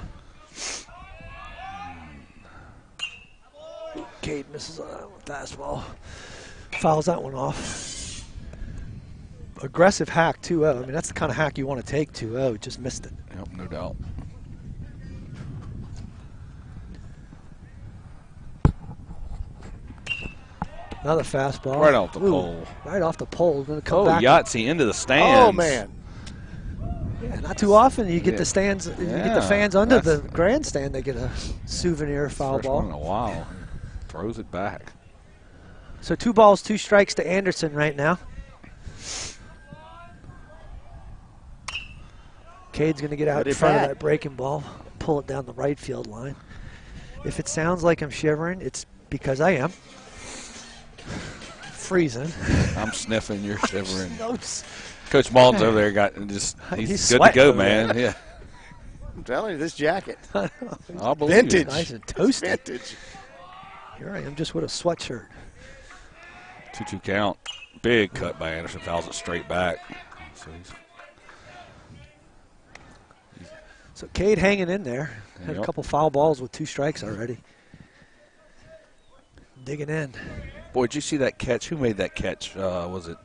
Cade misses on that one, fastball. Fouls that one off. Aggressive hack, 2-0. I mean, that's the kind of hack you want to take, 2-0. Just missed it. Yep, no doubt. Another fastball. Right off the pole. Right off the pole. Going to come Oh, back. Yahtzee into the stands. Oh, man. Yeah, not too often you get the stands. You get the fans under the grandstand. They get a souvenir foul First ball. one in a while. Throws it back. So 2 balls, 2 strikes to Anderson right now. Cade's going to get out in front of that breaking ball, pull it down the right field line. If it sounds like I'm shivering, it's because I am. Freezing. I'm sniffing, you're shivering. Notes. Coach Malden's over there he's good to go, man. Yeah. I'm telling you, this jacket. I'll believe Vintage. Nice and toasted. Vintage. Here I am just with a sweatshirt. 2-2 count. Big cut by Anderson. Fouls it straight back. So Cade hanging in there. Had a couple foul balls with 2 strikes already. Digging in. Boy, did you see that catch? Who made that catch? Was it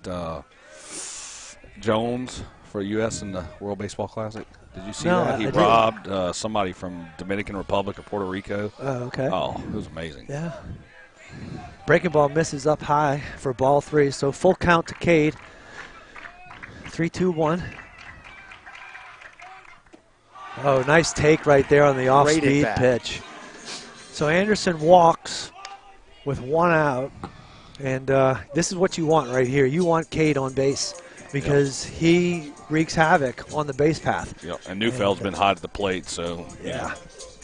Jones for U.S. in the World Baseball Classic? Did you see that? He robbed somebody from Dominican Republic or Puerto Rico. Oh, okay. Oh, it was amazing. Yeah. Breaking ball misses up high for ball 3. So full count to Cade. 3-2-1. Oh, nice take right there on the off-speed pitch. So Anderson walks with 1 out. And this is what you want right here. You want Cade on base because he wreaks havoc on the base path. Yep. And Newfeld's been hot at the plate, so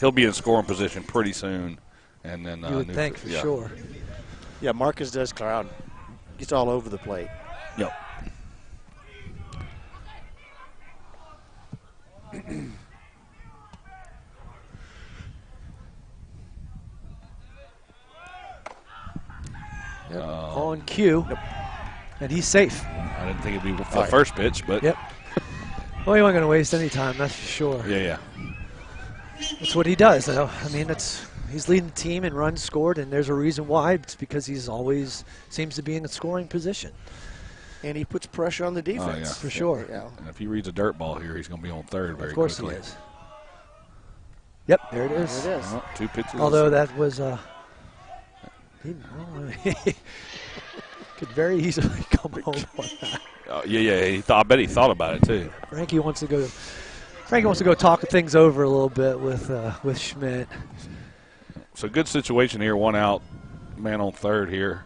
he'll be in scoring position pretty soon. And then you would think for sure. Yeah, Marcus does crowd. Gets all over the plate. Yep. On cue. Yep. And he's safe. I didn't think it'd be the first pitch, but. Yep. Well, he wasn't going to waste any time, that's for sure. Yeah. That's what he does, though. I mean, He's leading the team in runs scored, and there's a reason why. It's because he's always seems to be in a scoring position. And he puts pressure on the defense. For sure. Yeah. And if he reads a dirt ball here, he's going to be on third very quickly. Of course he is. Yep, there it is. There it is. Well, 2 pitches. Although that was could very easily come home on that. Yeah. I bet he thought about it too. Frankie wants to go talk things over a little bit with Schmidt. So good situation here. 1 out, man on third here.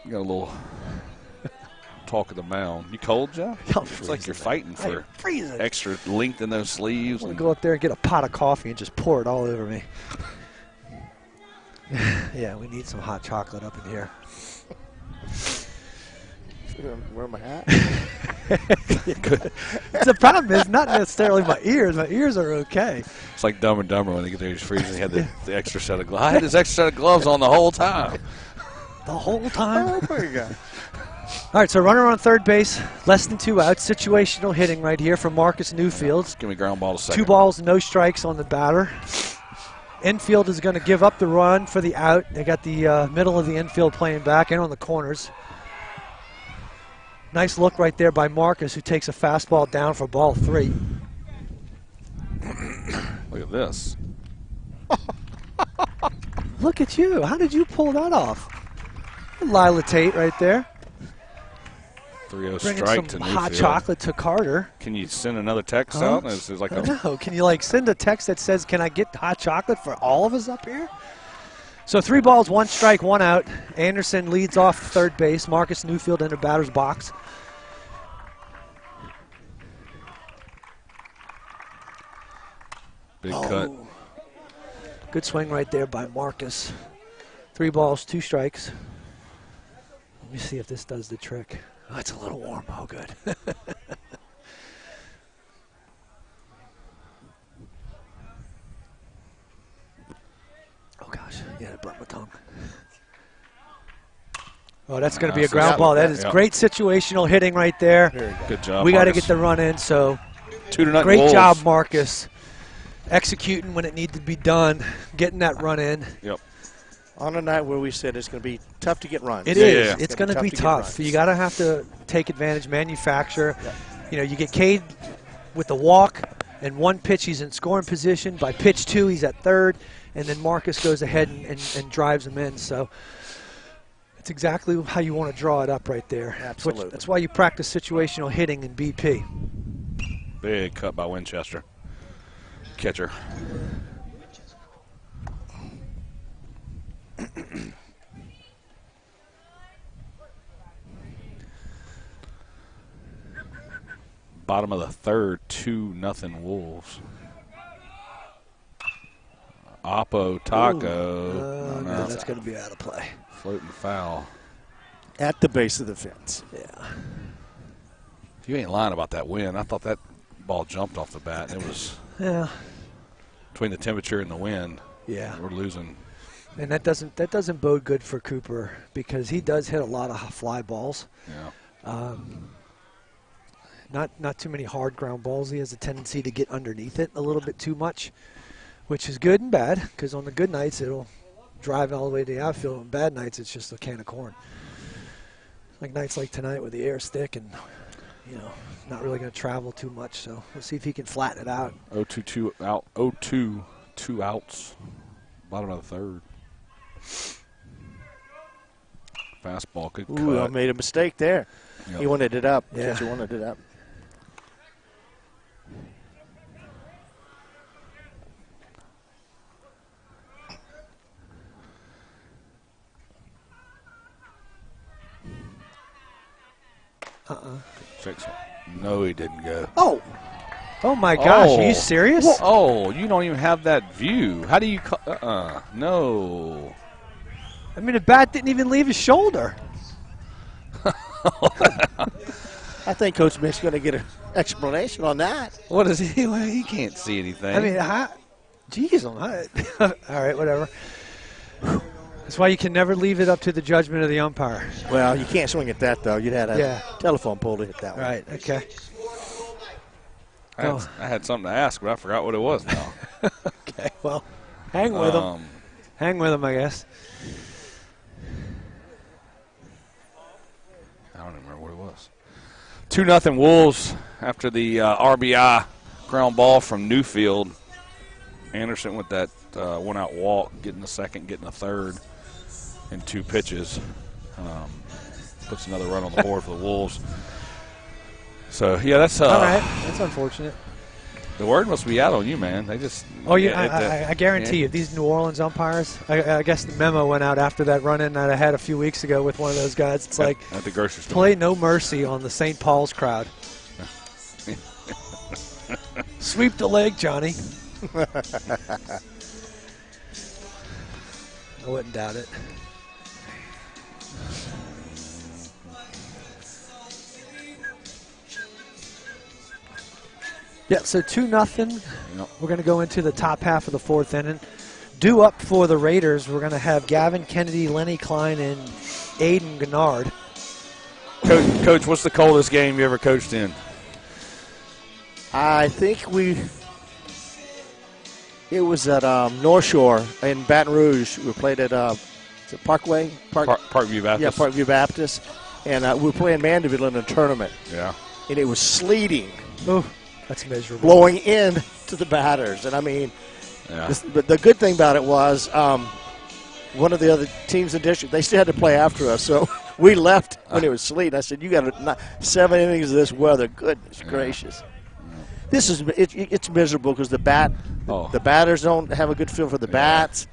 You got a little talk of the mound. You cold, Jeff? It's like you're fighting for extra length in those sleeves. I'm going to go up there and get a pot of coffee and just pour it all over me. Yeah, we need some hot chocolate up in here. Wear my hat. The problem is not necessarily my ears. My ears are okay. It's like Dumb and Dumber when they get there, he's freezing. He had the extra set of gloves. I had this extra set of gloves on the whole time. The whole time? Oh, my God. All right, so runner on third base, less than 2 outs. Situational hitting right here from Marcus Newfield. Give me ground ball to second. 2 balls, no strikes on the batter. Infield is going to give up the run for the out. They got the middle of the infield playing back and on the corners. Nice look right there by Marcus, who takes a fastball down for ball 3. Look at this. Look at you. How did you pull that off? Lila Tate right there. 3-0 Bringing strike to some Newfield. hot chocolate to Carter. Can you send another text out? It's like No, can you send a text that says, can I get hot chocolate for all of us up here? So 3 balls, 1 strike, 1 out. Anderson leads off third base. Marcus Newfield in the batter's box. Big cut. Good swing right there by Marcus. 3 balls, 2 strikes. Let me see if this does the trick. Oh, it's a little warm. Oh, good. Oh, gosh. Yeah, it burnt my tongue. Oh, that's going to be a ground ball. That is great situational hitting right there. Good job, We got to Marcus. get the run in, so 2-0 great Wolves. job, Marcus. Executing when it needed to be done, getting that run in. Yep. On a night where we said it's going to be tough to get runs. It is. Yeah. It's going to be get tough. runs. You got to have to take advantage, manufacture. You get Cade with the walk, and 1 pitch he's in scoring position. By pitch 2, he's at third, and then Marcus goes ahead and drives him in. So it's exactly how you want to draw it up right there. Absolutely. That's why you practice situational hitting in BP. Big cut by Winchester. Catcher. Bottom of the third, 2-0 Wolves. Oppo Taco. No, that's going to be out of play. Floating foul. At the base of the fence. Yeah. You ain't lying about that wind. I thought that ball jumped off the bat. It was between the temperature and the wind. Yeah. We're losing. And that doesn't bode good for Cooper because he does hit a lot of fly balls. Yeah. Not too many hard ground balls. He has a tendency to get underneath it a little bit too much, which is good and bad because on the good nights it'll drive all the way to the outfield. On bad nights it's just a can of corn. Like nights like tonight with the air stick and not really going to travel too much. So we'll see if he can flatten it out. 0-2 out. 0-2, 2 outs. Bottom of the third. Fastball, good Ooh, I cut. made a mistake there. Yep. He wanted it up. Yeah. Catcher wanted it up. No, he didn't go. Oh my gosh, are you serious? Oh, you don't even have that view. How do you no. I mean, the bat didn't even leave his shoulder. I think Coach Mick's going to get an explanation on that. What is he? Well, he can't see anything. I mean, geez, all right, whatever. That's why you can never leave it up to the judgment of the umpire. Well, you can't swing at that, though. You'd have a telephone pole to hit that one. Right, okay. I had something to ask, but I forgot what it was now. Okay, well, hang with them. Hang with them, I guess. I don't even remember what it was. 2-0 Wolves after the RBI ground ball from Newfield. Anderson with that one-out walk, getting the second, getting a third in 2 pitches. Puts another run on the board for the Wolves. So, yeah, that's all right. That's unfortunate. The word must be out on you, man. They just I guarantee you, these New Orleans umpires, I guess the memo went out after that run-in that I had a few weeks ago with one of those guys. It's like, at the grocery store. Play no mercy on the St. Paul's crowd. Sweep the leg, Johnny. I wouldn't doubt it. Yeah, so 2-0. Yep. We're going to go into the top half of the 4th inning. Due up for the Raiders, we're going to have Gavin Kennedy, Lenny Klein, and Aiden Gennard. Coach, what's the coldest game you ever coached in? I think it was at North Shore in Baton Rouge. We played at is it Parkway? Parkview Baptist. Yeah, Parkview Baptist. And we were playing Mandeville in a tournament. Yeah. And it was sleeting. Oh, that's miserable. Blowing in to the batters. And, I mean, but the good thing about it was one of the other teams in the district, they still had to play after us. So we left when it was sleet. I said, you got 7 innings of this weather. Goodness gracious. This is it's miserable because the batters don't have a good feel for the bats.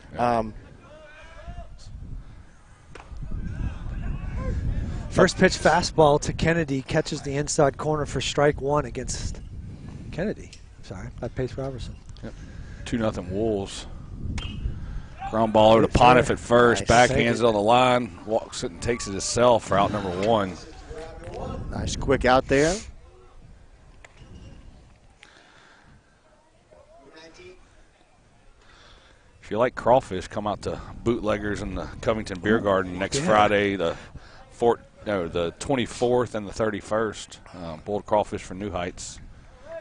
First pitch fastball to Kennedy catches the inside corner for strike 1 against Kennedy. Sorry, by Pace Robertson. Yep. 2-0 Wolves. Ground ball over to Pontiff at first. Nice. Backhands it on the line. Walks it and takes it himself for out number 1. Nice quick out there. If you like crawfish, come out to Bootleggers in the Covington Beer Garden next Friday, the 24th and the 31st. Boiled crawfish for New Heights,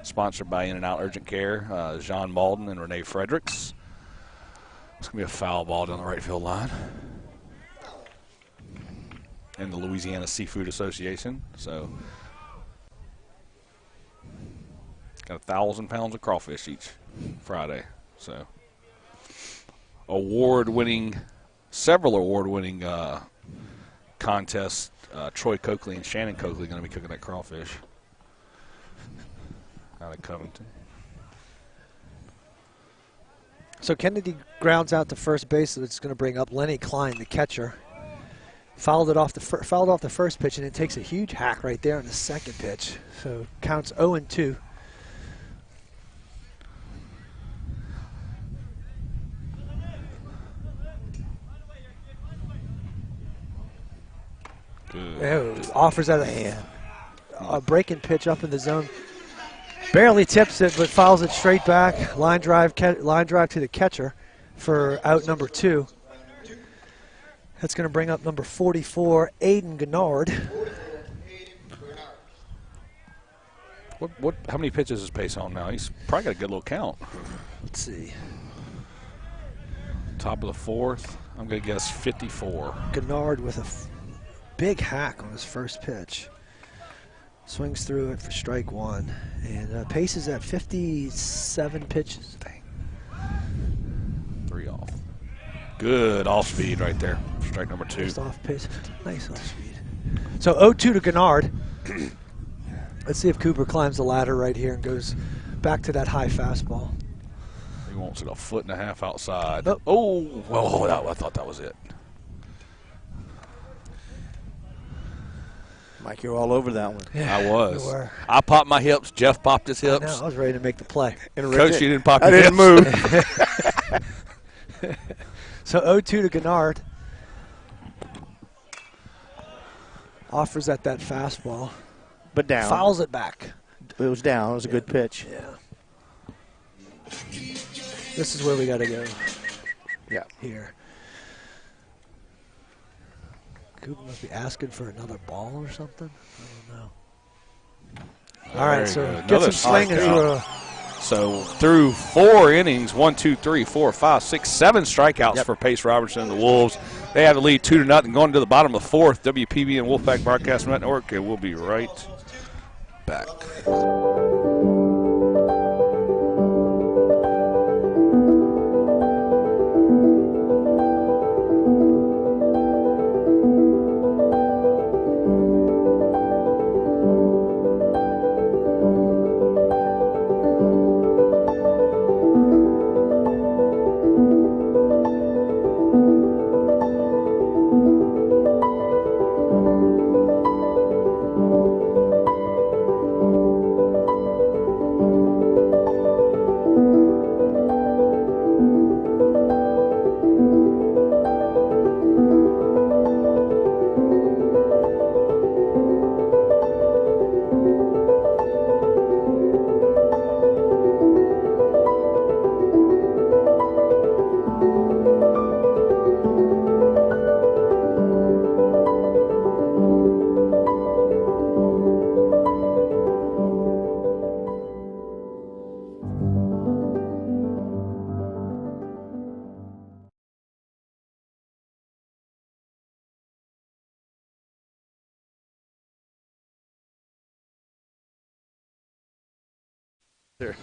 sponsored by In-N-Out Urgent Care, John Malden and Renee Fredericks. It's going to be a foul ball down the right field line. And the Louisiana Seafood Association. So, got 1,000 pounds of crawfish each Friday. So, several award-winning contests. Troy Coakley and Shannon Coakley going to be cooking that crawfish out of Covington. So Kennedy grounds out to first base. So it's going to bring up Lenny Klein, the catcher. Fouled off the first pitch, and it takes a huge hack right there on the second pitch. So counts 0-2. Offers out a breaking pitch up in the zone. Barely tips it, but fouls it straight back. Line drive to the catcher for out number 2. That's going to bring up number 44, Aiden Gennard. How many pitches is Pace on now? He's probably got a good little count. Let's see. Top of the 4th. I'm going to guess 54. Gennard with a big hack on his first pitch. Swings through it for strike 1. And Pace is at 57 pitches. Dang. 3 off. Good off speed right there. Strike number 2. Just off Pace. Nice off speed. So 0-2 to Gennard. Let's see if Cooper climbs the ladder right here and goes back to that high fastball. He wants it a 1.5 foot outside. Oh, I thought that was it. Mike, you're all over that one. Yeah, I was. you were. I popped my hips. Jeff popped his hips. I was ready to make the play. Coach, you didn't pop your I didn't hips. move. So 0-2 to Gennard. Offers at that fastball. But down. Fouls it back. It was down. It was a good pitch. Yeah. This is where we got to go. Yeah. Here. Cooper must be asking for another ball or something. I don't know. All right, so get some swinging through a So through 4 innings, 1, 2, 3, 4, 5, 6, 7 strikeouts for Pace Robertson and the Wolves. They have the lead 2-0 going to the bottom of the 4th. WPB and Wolfpack Broadcast Network. And we'll be right back.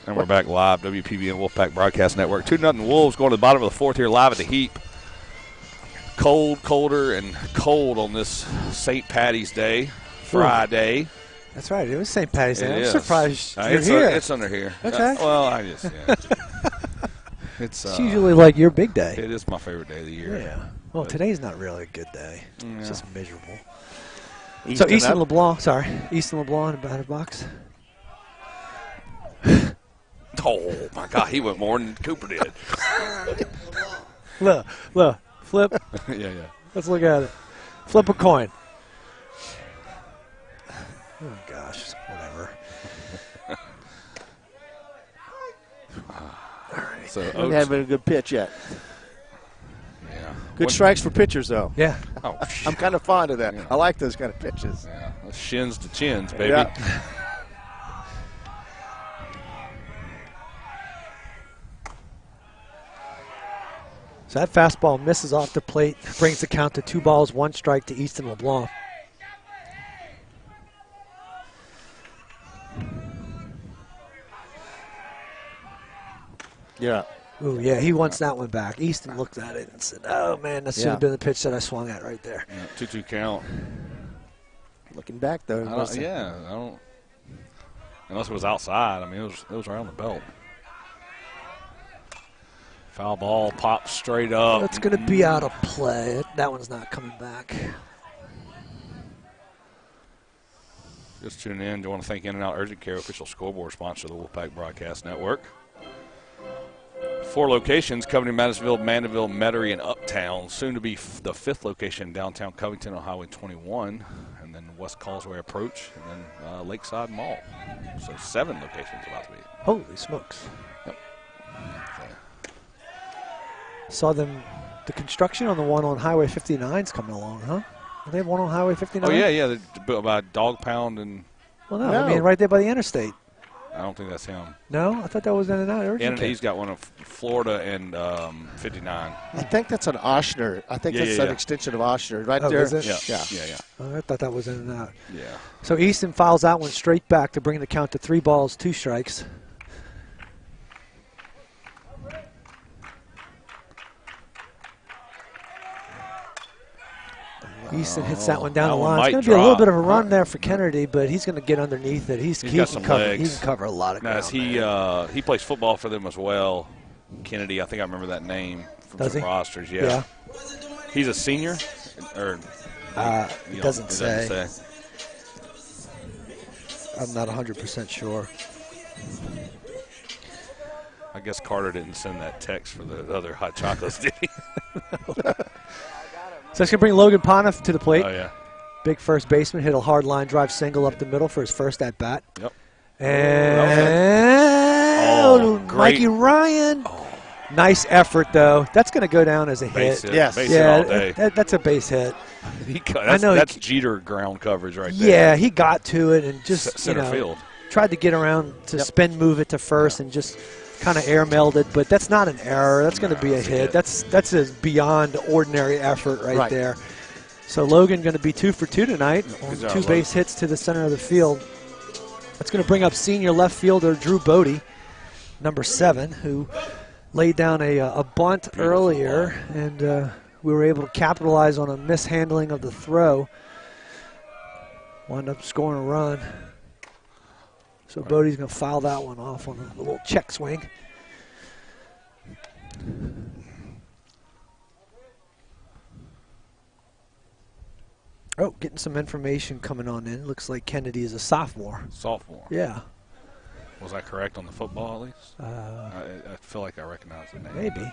And we're back live, WPB and Wolfpack Broadcast Network. 2-0 Wolves going to the bottom of the 4th here live at the Heap. Cold, colder, and cold on this St. Patty's Day, Friday. That's right. It was St. Patty's Day. I'm is. surprised you're it's here. It's under here. Okay. Well, I just, yeah. It's usually like your big day. It is my favorite day of the year. Yeah. Well, But today's not really a good day. Yeah. It's just miserable. Easton LeBlanc, Easton LeBlanc in the batter box. Oh, my God. He went more than Cooper did. Look, flip. yeah. Let's look at it. Flip a coin. Oh, gosh, whatever. All right. So Haven't had a good pitch yet. Yeah. Good strikes for pitchers, though. Yeah. Oh, I'm kind of fond of that. Yeah. I like those kind of pitches. Yeah. That's shins to chins, baby. Yeah. So that fastball misses off the plate, brings the count to 2 balls, 1 strike to Easton LeBlanc. Yeah. Ooh, yeah, he wants that one back. Easton looked at it and said, oh, man, that should have been the pitch that I swung at right there. Yeah, 2-2 count. Looking back, though. I don't. Unless it was outside. I mean, it was around the belt. Foul ball pops straight up. It's going to be out of play. That one's not coming back. Just tuning in. Do you want to thank In-N-Out Urgent Care, official scoreboard sponsor of the Wolfpack Broadcast Network. 4 locations covering Madisonville, Mandeville, Metairie, and Uptown. Soon to be the 5th location downtown Covington on Highway 21. And then West Causeway Approach. And then Lakeside Mall. So 7 locations about to be. Holy smokes. Yep. Saw them, the construction on the one on Highway 59 is coming along, huh? Do they have one on Highway 59? Oh, yeah. By Dog Pound and. Well, no, I mean right there by the interstate. I don't think that's him. No? I thought that was In-N-Out Urgent Care. He's got one of Florida and 59. I think that's an Oshner. I think that's an extension of Oshner right there. Is it? Yeah. Oh, I thought that was In-N-Out. Yeah. So Easton fouls that one straight back to bring the count to 3 balls, 2 strikes. Easton hits that one down the line. It's going to be a little bit of a run there for Kennedy, but he's going to get underneath it. He got some legs. He can cover a lot of ground. He plays football for them as well. Kennedy, I think I remember that name from some rosters. Yeah. He's a senior, or it doesn't say. I'm not 100% sure. I guess Carter didn't send that text for the other hot chocolates, did he? So that's going to bring Logan Pontiff to the plate. Oh, yeah. Big first baseman, hit a hard line drive single up the middle for his first at-bat. Yep. And Mikey Ryan. Oh. Nice effort, though. That's going to go down as a base hit. Yes. Base hit all day. That's a base hit. That's Jeter ground coverage right there. Yeah, he got to it and just center field. tried to get around to spin move it to first and just kind of air melded, but that's not an error. That's going to be a hit. That's a beyond ordinary effort right there. So Logan going to be 2 for 2 tonight on 2 base hits to the center of the field. That's going to bring up senior left fielder Drew Bodie, number 7, who laid down a bunt earlier, and we were able to capitalize on a mishandling of the throw. Wound up scoring a run. So Bodie's going to foul that one off on a little check swing. Oh, getting some information coming on in. Looks like Kennedy is a sophomore. Sophomore. Yeah. Was I correct on the football at least? I feel like I recognize the name. Maybe.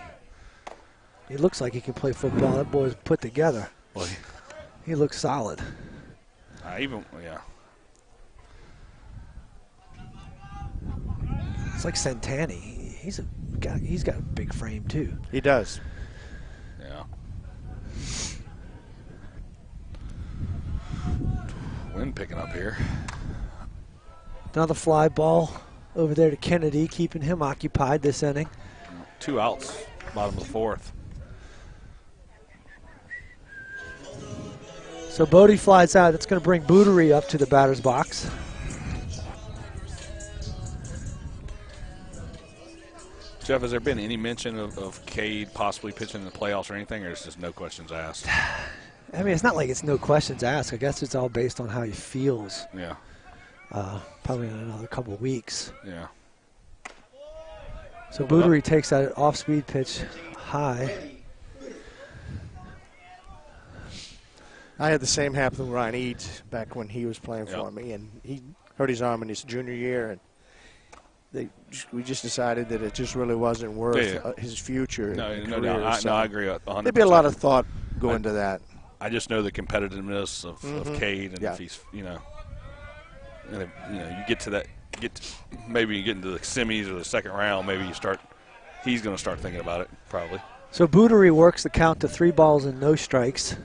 He looks like he can play football. That boy's put together. Well, he looks solid. Yeah. It's like Santani. He's got a big frame too. He does. Yeah. Wind picking up here. Another fly ball over there to Kennedy, keeping him occupied this inning. 2 outs, bottom of the 4th. So Bodie flies out. That's going to bring Bootery up to the batter's box. Jeff, has there been any mention of Cade possibly pitching in the playoffs or anything, or is just no questions asked? I mean, it's not like it's no questions asked. I guess it's all based on how he feels. Yeah. Probably in another couple of weeks. Yeah. So Bootery takes that off-speed pitch high. I had the same happen with Ryan Eads back when he was playing for me, and he hurt his arm in his junior year, and we just decided that it just really wasn't worth his future. No, I agree 100%. There'd be a lot of thought going to that. I just know the competitiveness of Cade, and if he's, you get to that, maybe you get into the semis or the second round, maybe he's going to start thinking about it, probably. So Bootery works the count to 3 balls and no strikes.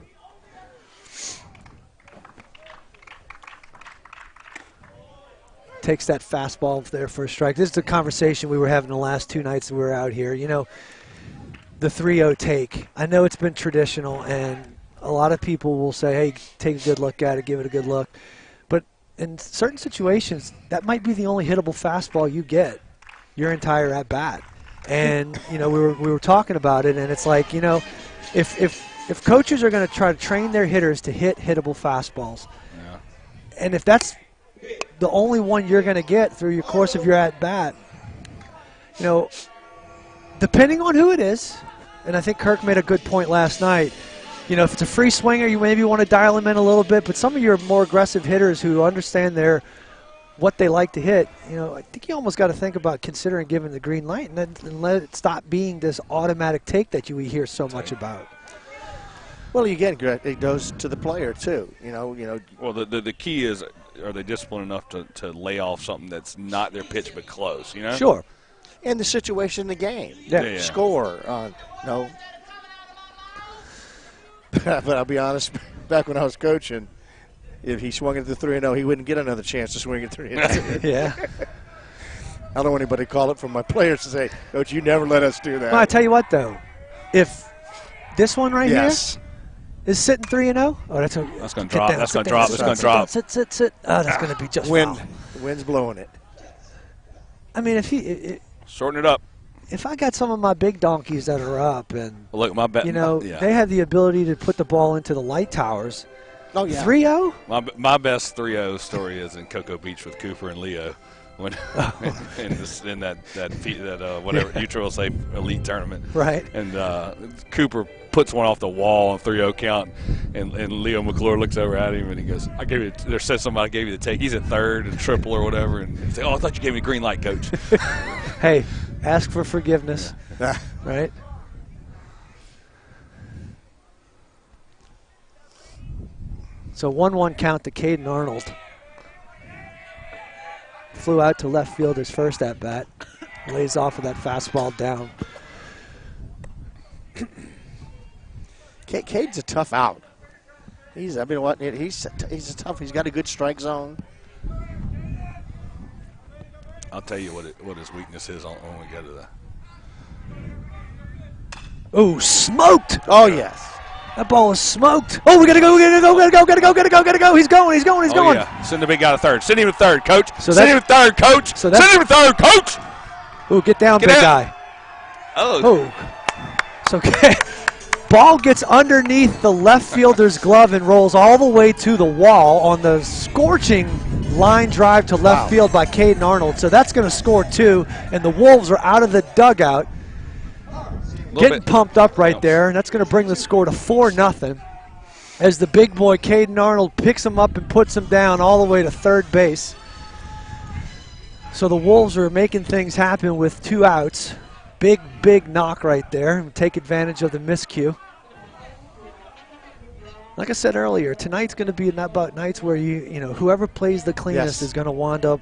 Takes that fastball there for a strike. This is the conversation we were having the last 2 nights that we were out here. You know, the 3-0 take. I know it's been traditional, and a lot of people will say, hey, take a good look at it, give it a good look. But in certain situations, that might be the only hittable fastball you get your entire at-bat. And, we were talking about it, and it's like, if coaches are going to try to train their hitters to hit hittable fastballs, and if that's the only one you're going to get through your course of your at-bat, depending on who it is, and I think Kirk made a good point last night, if it's a free swinger, you maybe want to dial him in a little bit, but some of your more aggressive hitters who understand what they like to hit, I think you almost got to think about considering giving the green light and let it stop being this automatic take that you hear so much about. Well, again, it goes to the player too. Well, the key is, are they disciplined enough to lay off something that's not their pitch but close? Sure. And the situation in the game. Yeah. Score. No. But I'll be honest. Back when I was coaching, if he swung at the 3-0, he wouldn't get another chance to swing at 3-0. Yeah. I don't want anybody to call it from my players to say, Coach, you never let us do that. Well, I tell you what, though, if this one right here is sitting 3-0. Oh, that's going to drop. That's going to drop. It's going to drop. Sit. Oh, that's going to be just wind. Foul. Wind's blowing it. I mean, shorten it up. If I got some of my big donkeys that are up and look, my bet, they have the ability to put the ball into the light towers. Oh yeah. 3-0. My best 3-0 story is in Cocoa Beach with Cooper and Leo. When in that whatever neutral say elite tournament, right? And Cooper puts one off the wall on 3-0 count, and Leo McClure looks over at him and he goes, "I gave you." There said somebody gave you the take. He's at third and triple or whatever, and he said, "Oh, I thought you gave me a green light, coach." Hey, ask for forgiveness, right? So 1-1 count to Caden Arnold. Flew out to left field his first at-bat. Lays off of that fastball down. Cade's a tough out. He's tough. He's got a good strike zone. I'll tell you what his weakness is when we get to that. Oh, smoked! Oh, yes. That ball is smoked. Oh, we gotta go! He's going! Yeah. Send the big guy to third. Send him to third, coach. Send him to third, coach. Send him to third, coach. Oh, get down, big guy. Oh. So ball gets underneath the left fielder's glove and rolls all the way to the wall on the scorching line drive to left field by Caden Arnold. So that's going to score 2, and the Wolves are out of the dugout. Getting pumped up right there, and that's going to bring the score to 4-0 as the big boy Caden Arnold picks him up and puts him down all the way to third base. So the Wolves are making things happen with 2 outs. Big knock right there. Take advantage of the miscue. Like I said earlier, tonight's going to be about nights where you know whoever plays the cleanest is going to wind up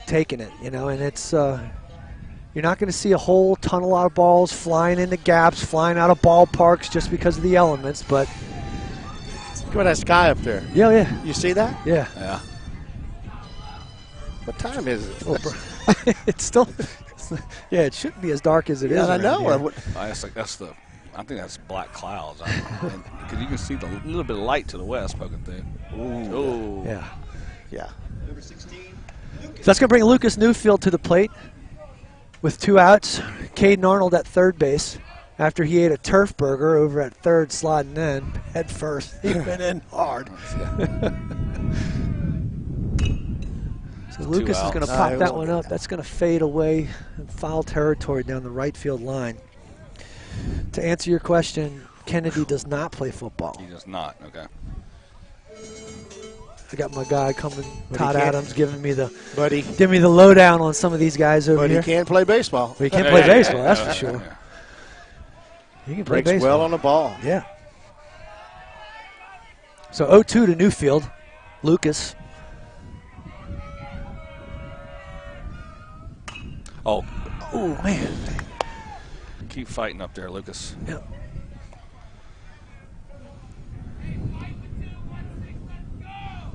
taking it. You know, and it's. You're not going to see a whole ton of lot of balls flying into gaps, flying out of ballparks just because of the elements, but... Look at that sky up there. Yeah. You see that? Yeah. What time is it? It's still... Yeah, it shouldn't be as dark as it is. I know. I think that's black clouds. Because you can see the little bit of light to the west poking through. Ooh. Yeah. Number 16. So that's going to bring Lucas Newfield to the plate. With 2 outs, Caden Arnold at third base after he ate a turf burger over at third, sliding in head first. He went in hard. So Lucas is going to pop that one up. That's going to fade away in foul territory down the right field line. To answer your question, Kennedy does not play football. He does not, okay. I got my guy coming, Todd Adams, giving me the the lowdown on some of these guys over here. But he can't play baseball. But he can't play baseball, that's for sure. Yeah. He can play Breaks baseball. well on the ball. Yeah. So 0-2 to Newfield. Lucas. Oh, man. Keep fighting up there, Lucas. Yeah.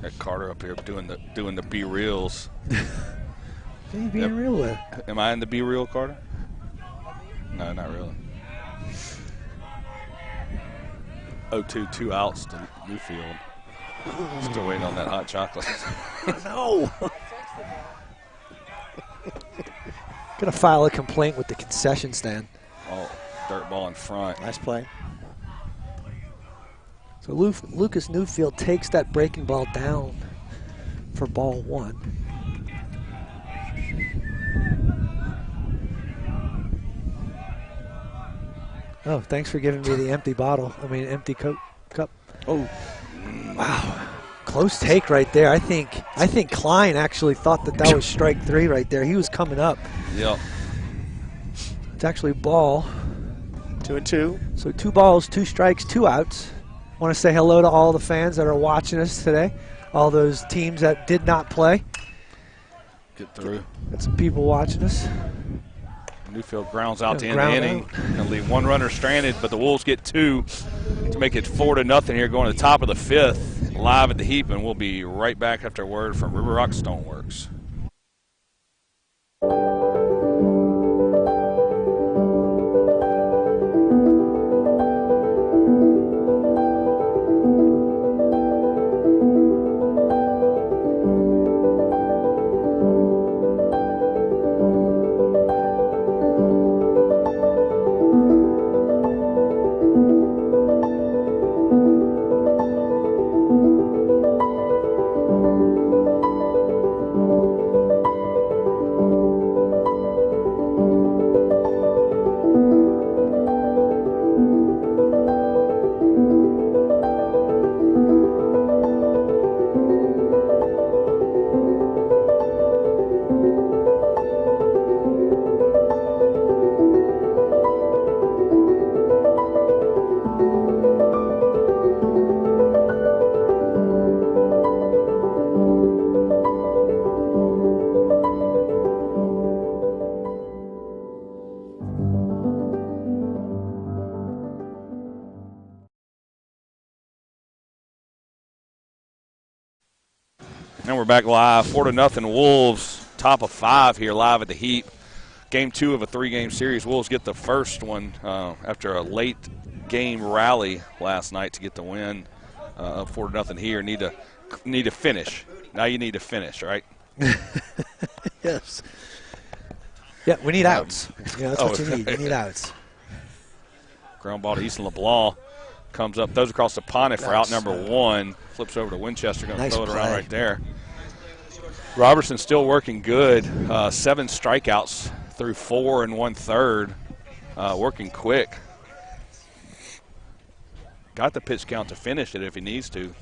Got Carter up here doing the be reals. What are you being real with? Am I in the be real, Carter? No, not really. 0-2, 2 outs to Newfield. Still waiting on that hot chocolate. No. Gonna file a complaint with the concession stand. Oh, dirt ball in front. Nice play. So Lucas Newfield takes that breaking ball down for ball 1. Oh, thanks for giving me the empty bottle. I mean, empty cup. Oh, wow. Close take right there. I think Klein actually thought that was strike 3 right there. He was coming up. Yep. It's actually ball. 2-2. So 2 balls, 2 strikes, 2 outs. Want to say hello to all the fans that are watching us today. All those teams that did not play. Get through. Got some people watching us. Newfield grounds out to end the inning. Going to leave 1 runner stranded, but the Wolves get 2 to make it 4-0 here going to the top of the 5th. Live at the Heap, and we'll be right back after a word from River Rock Stoneworks. And we're back live, 4-0 Wolves. top of 5 here live at the Heap. Game 2 of a 3-game series. Wolves get the first one after a late game rally last night to get the win. Up 4-0 here. Need to finish. Now you need to finish, right? Yes. Yeah, we need outs. That's what you need. You need outs. Ground ball to Easton LeBlanc. Comes up, throws across the pond for out number 1. Flips over to Winchester. Going to throw it around right there. Robertson still working good. 7 strikeouts through 4 1/3. Working quick. Got the pitch count to finish it if he needs to.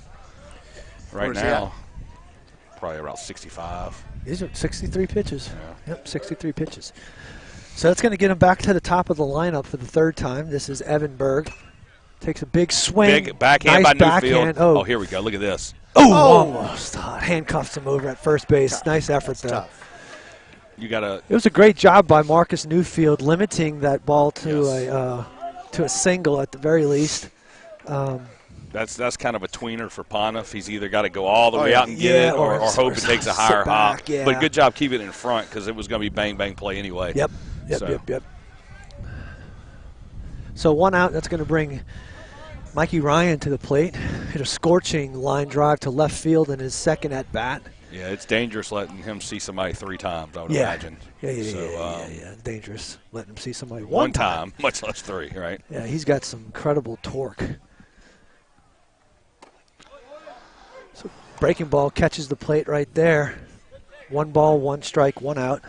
Right now, probably around 65. These are 63 pitches. Yeah. Yep, 63 pitches. So that's going to get him back to the top of the lineup for the 3rd time. This is Evan Berg. Takes a big swing. Big backhand nice by Newfield. Backhand. Oh, here we go. Look at this. Almost. Handcuffs him over at first base. Tough. Nice effort, though. Tough. You got to. It was a great job by Marcus Newfield limiting that ball to a single at the very least. That's kind of a tweener for Pontiff. He's either got to go all the way out and get it or hope it takes a higher hop. Yeah. But good job keeping it in front because it was going to be bang-bang play anyway. Yep. So 1 out, that's going to bring Mikey Ryan to the plate. Hit a scorching line drive to left field in his 2nd at-bat. Yeah, it's dangerous letting him see somebody 3 times, I would imagine. Yeah. Dangerous letting him see somebody one time, much less 3, right? Yeah, he's got some incredible torque. So breaking ball catches the plate right there. 1 ball, 1 strike, 1 out.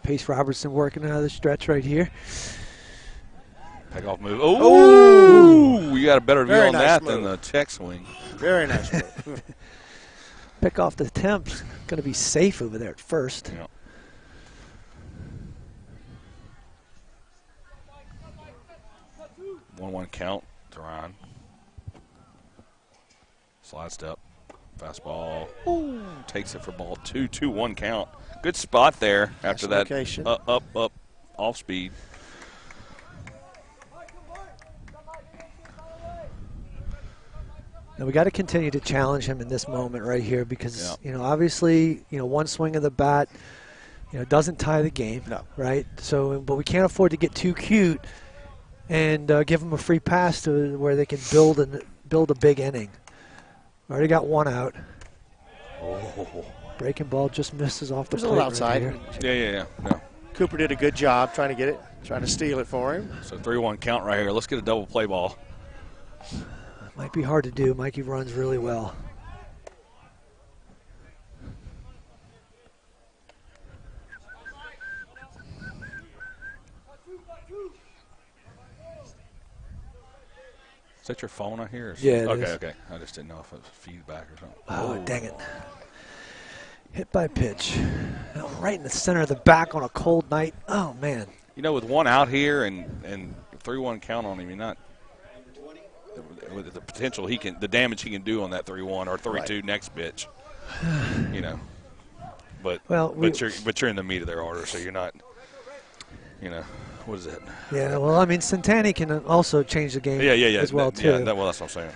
Pace Robertson working out of the stretch right here. Pick off move. Oh, you got a better view on that than the check swing. Very nice move. Pick off the attempt's going to be safe over there at first. Yeah. One count to Ryan. Slide step. Fastball. Ooh, takes it for ball 2. 2-1 count. Good spot there after that up, off speed. Now we got to continue to challenge him in this moment right here because obviously 1 swing of the bat doesn't tie the game. No. Right. So but we can't afford to get too cute and give them a free pass to where they can build a big inning. Already got 1 out. Oh. Breaking ball just misses off the plate. A little outside. Right Yeah. Cooper did a good job trying to steal it for him. So 3-1 count right here. Let's get a double play ball. Might be hard to do. Mikey runs really well. Is that your phone I hear? Yeah, it is. Okay. I just didn't know if it was feedback or something. Oh, dang it. Hit by pitch. Right in the center of the back on a cold night. Oh, man. With 1 out here and 3-1 count on him, you're not with the potential the damage he can do on that 3-1 or 3-2 next pitch. But you're in the meat of their order, so you're not. What is it? Yeah, well, I mean, Santani can also change the game as well, too. Yeah, well, that's what I'm saying.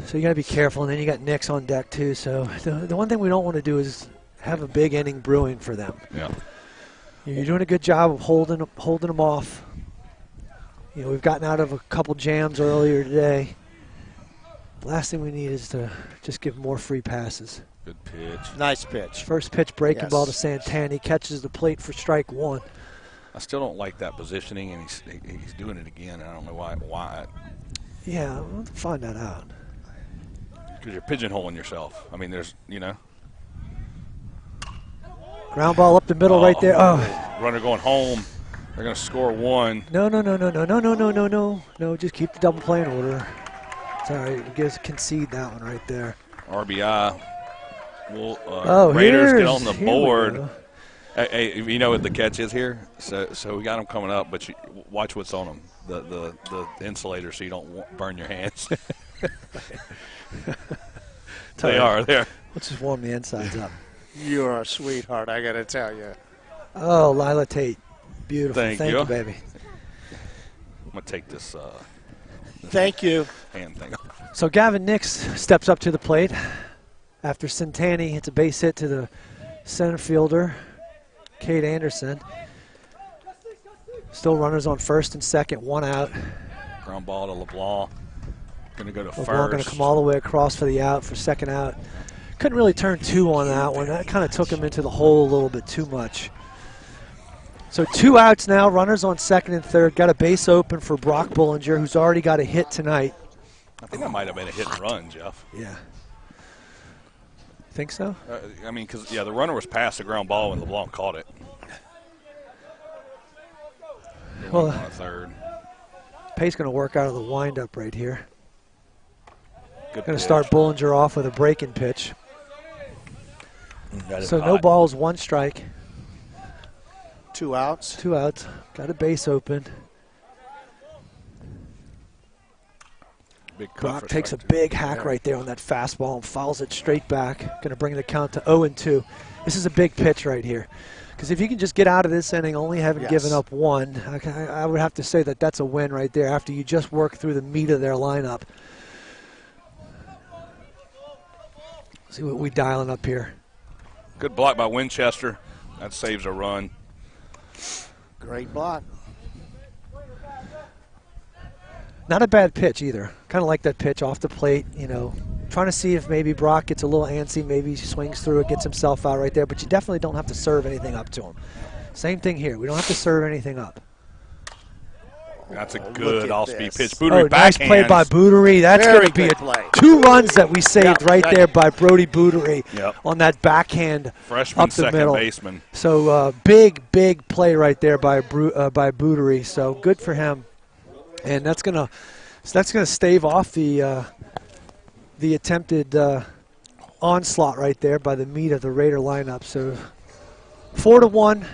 So you got to be careful, and then you got Nix on deck, too. So the one thing we don't want to do is have a big inning brewing for them. Yeah. You're doing a good job of holding them off. We've gotten out of a couple jams earlier today. The last thing we need is to just give more free passes. Good pitch. Nice pitch. First pitch breaking ball to Santani. Catches the plate for strike 1. I still don't like that positioning, and he's doing it again. I don't know why. Yeah, we'll find that out. Because you're pigeonholing yourself. I mean, there's, Ground ball up the middle right there. Oh. Runner going home. They're going to score 1. No. No, just keep the double play in order. It's all right. We just concede that one right there. RBI. Raiders get on the board. Hey, you know what the catch is here? So we got them coming up, but watch what's on them. The insulator so you don't burn your hands. They are. Let's just warm the insides up. You're a sweetheart, I got to tell you. Oh, Lila Tate. Beautiful. Thank you, baby. I'm going to take this Thank you. hand thing off. So Gavin Nix steps up to the plate. after Centani hits a base hit to the center fielder, Cade Anderson. Still runners on first and second, 1 out. Ground ball to LeBlanc. Going to go to LeBlanc first. going to come all the way across for the out for second out. Couldn't really turn 2 on that one. That kind of took him into the hole a little bit too much. So 2 outs now, runners on second and third. Got a base open for Brock Bullinger, who's already got a hit tonight. I think that might have been a hit and run, Jeff. Yeah. Think so? I mean, because, yeah, the runner was past the ground ball when LeBlanc caught it. Well, on third. Pace going to work out of the windup right here. Good Going pitch. to start Bullinger off with a breaking pitch. That is So no hot. balls, 1 strike. 2 outs. 2 outs. Got a base open. Big cut Brock for takes a strike two. big hack right there on that fastball and fouls it straight back. Going to bring the count to 0-2. This is a big pitch right here. Because if you can just get out of this inning only having given up 1, I would have to say that that's a win right there after you just work through the meat of their lineup. See what we dialing up here. Good block by Winchester. That saves a run. Great block. Not a bad pitch either. Kind of like that pitch off the plate, you know. Trying to see if maybe Brock gets a little antsy, maybe he swings through it, gets himself out right there, but you definitely don't have to serve anything up to him. Same thing here. We don't have to serve anything up. That's a good off-speed pitch. Oh, Bootery nice play backhands. by Bootery. That's going to be good play. 2 runs that we saved right there by Brody Bootery on that backhand Freshman up the second middle. baseman. So big play right there by Bootery. So good for him, and that's gonna stave off the attempted onslaught right there by the meat of the Raider lineup. So 4-1.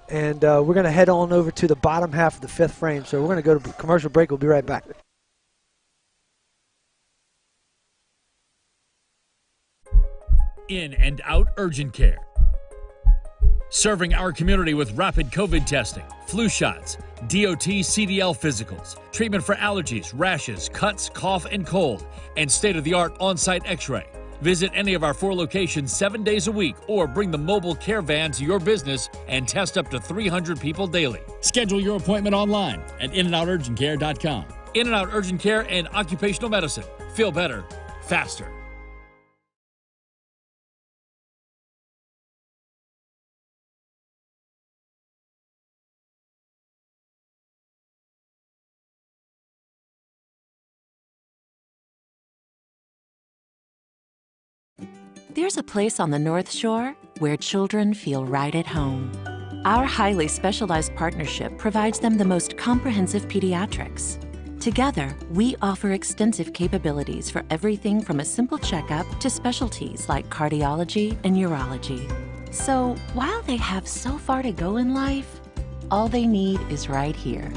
And we're going to head on over to the bottom half of the 5th frame. So we're going to go to commercial break. We'll be right back. In and out urgent care. Serving our community with rapid COVID testing, flu shots, DOT CDL physicals, treatment for allergies, rashes, cuts, cough, and cold, and state-of-the-art on-site x-ray. Visit any of our 4 locations 7 days a week or bring the mobile care van to your business and test up to 300 people daily. Schedule your appointment online at inandouturgentcare.com. In and Out Urgent Care and Occupational Medicine. Feel better, faster. There's a place on the North Shore where children feel right at home. Our highly specialized partnership provides them the most comprehensive pediatrics. Together, we offer extensive capabilities for everything from a simple checkup to specialties like cardiology and urology. So, while they have so far to go in life, all they need is right here.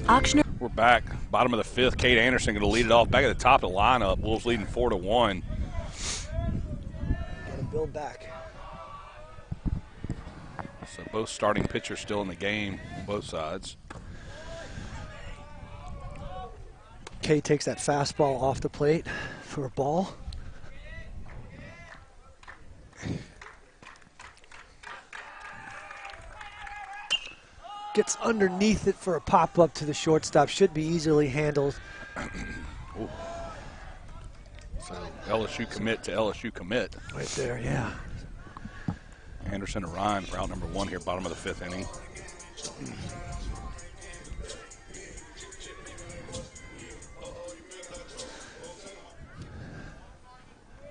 Auctioneer. We're back. Bottom of the 5th. Cade Anderson going to lead it off. Back at the top of the lineup. Wolves leading 4-1. Build back. So both starting pitchers still in the game on both sides. Kay takes that fastball off the plate for a ball. Gets underneath it for a pop-up to the shortstop. Should be easily handled. So LSU commit to LSU commit. Right there, yeah. Anderson and Ryan for out number 1 here, bottom of the 5th inning. So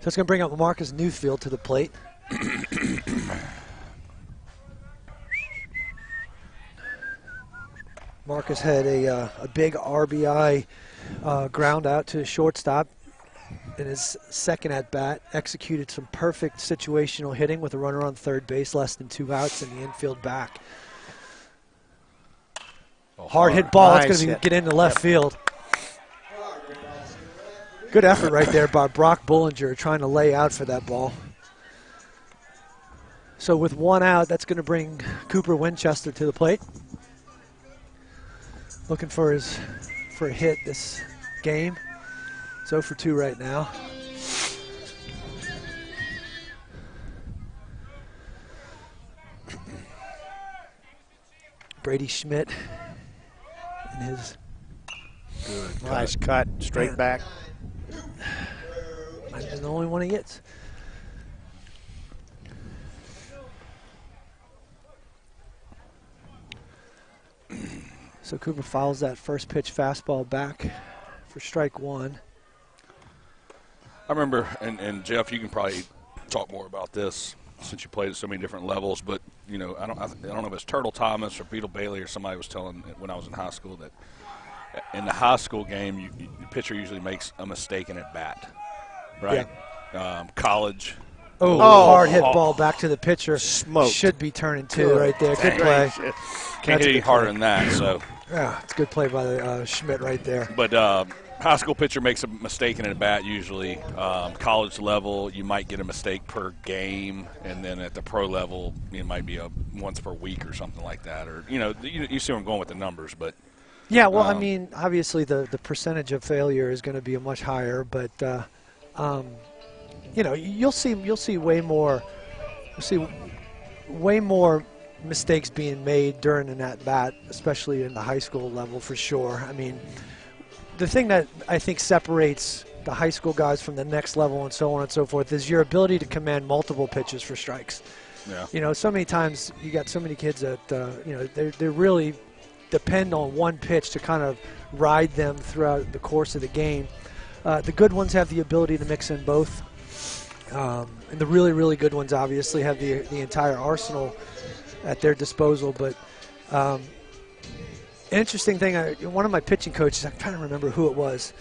it's going to bring up Marcus Newfield to the plate. Marcus had a big RBI ground out to the shortstop in his second at-bat, executed some perfect situational hitting with a runner on third base, less than 2 outs in the infield back. Hard hit ball. Nice It's going to get into left field. Good effort right there by Brock Bullinger trying to lay out for that ball. So with 1 out, that's going to bring Cooper Winchester to the plate. Looking for a hit this game. 0 for 2 right now. Brady Schmidt and his Nice cut, straight back. Might have been the only one he gets. So Cooper fouls that first pitch fastball back for strike one. I remember, and Jeff, you can probably talk more about this since you played at so many different levels, but I don't know if it's Turtle Thomas or Beetle Bailey or somebody was telling when I was in high school that in the high school game, the pitcher usually makes a mistake in at bat, right? Yeah. College. Hard hit ball back to the pitcher. Smoked. Should be turning two right there. Good play. Can't hit any harder than that. So. Yeah, it's a good play by the Schmidt right there. But high school pitcher makes a mistake in at bat usually. College level, you might get a mistake per game, and then at the pro level, it might be a once per week or something like that. Or you see where I'm going with the numbers, but. Yeah, well, I mean, obviously the percentage of failure is going to be much higher, but you'll see way more. You'll see way more mistakes being made during an at-bat, especially in the high school level for sure. I mean, the thing that I think separates the high school guys from the next level and so on and so forth is your ability to command multiple pitches for strikes. Yeah. So many times you got so many kids that they really depend on one pitch to kind of ride them throughout the course of the game. The good ones have the ability to mix in both, and the really, really good ones obviously have the entire arsenal at their disposal. But an interesting thing, one of my pitching coaches, I'm trying to remember who it was,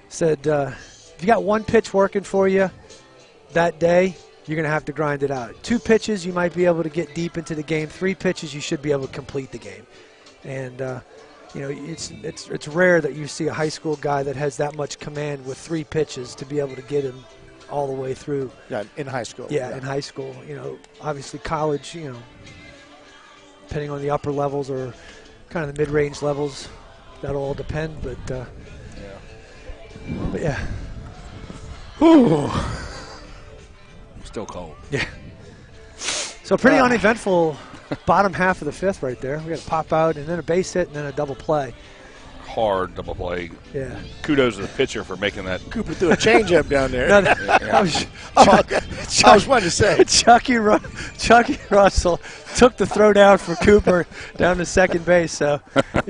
said, if you got one pitch working for you that day, you're going to have to grind it out. 2 pitches, you might be able to get deep into the game. 3 pitches, you should be able to complete the game. And, it's rare that you see a high school guy that has that much command with 3 pitches to be able to get him all the way through. Yeah, in high school. Yeah, in high school. Obviously college, depending on the upper levels or kind of the mid-range levels, that'll all depend. But yeah. Whew. Still cold. Yeah. So pretty uneventful bottom half of the 5th right there. We got a pop out and then a base hit and then a double play. Hard double play. Yeah. Kudos to the pitcher for making that. Cooper threw a changeup down there. No, I was wanting to say. Chucky Russell took the throw down for Cooper down to second base. So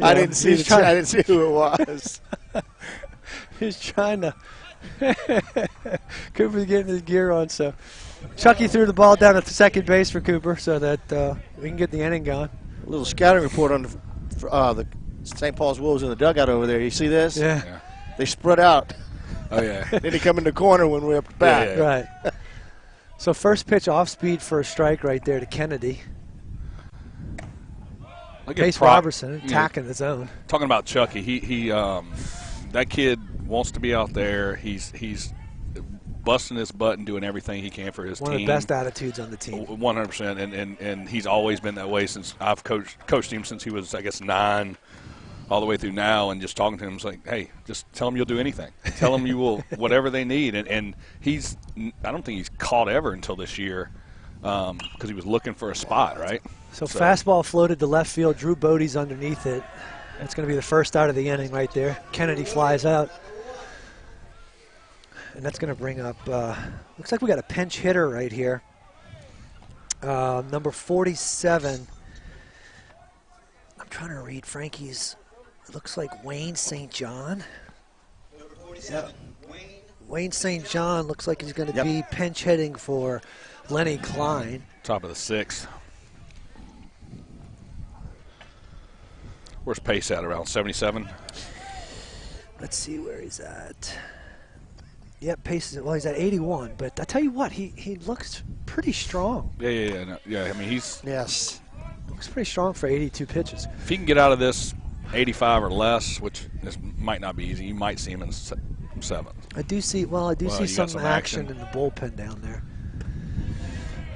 I didn't see who it was. He's trying to. Cooper's getting his gear on, so Chucky threw the ball down at the second base for Cooper so that we can get the inning going. A little scouting report on the St. Paul's Wolves in the dugout over there. You see this? Yeah. They spread out. Oh, yeah. Then they come in the corner when we're up the bat. Yeah. Right. So first pitch off speed for a strike right there to Kennedy. Pace Robertson attacking the zone. Talking about Chucky, he that kid wants to be out there. He's busting his butt and doing everything he can for his team. One of the best attitudes on the team. 100%, and he's always been that way since I've coached him since he was, I guess, 9, all the way through now. And just talking to him is like, hey, just tell him you'll do anything. Tell him you will whatever they need. And I don't think he's caught ever until this year because he was looking for a spot, right? So fastball floated to left field. Drew Bodie's underneath it. That's going to be the first out of the inning right there. Kennedy flies out. And that's going to bring up, looks like we got a pinch hitter right here. Number 47. I'm trying to read Frankie's. It looks like Wayne St. John. Number 47, Wayne St. John looks like he's going to be pinch hitting for Lenny Klein. Top of the 6th. Where's Pace at? Around 77? Let's see where he's at. Yep, Pace is, well, he's at 81, but I tell you what, he looks pretty strong. Yeah. I mean, he's looks pretty strong for 82 pitches. If he can get out of this 85 or less, which this might not be easy, you might see him in 7th. I do see some action in the bullpen down there.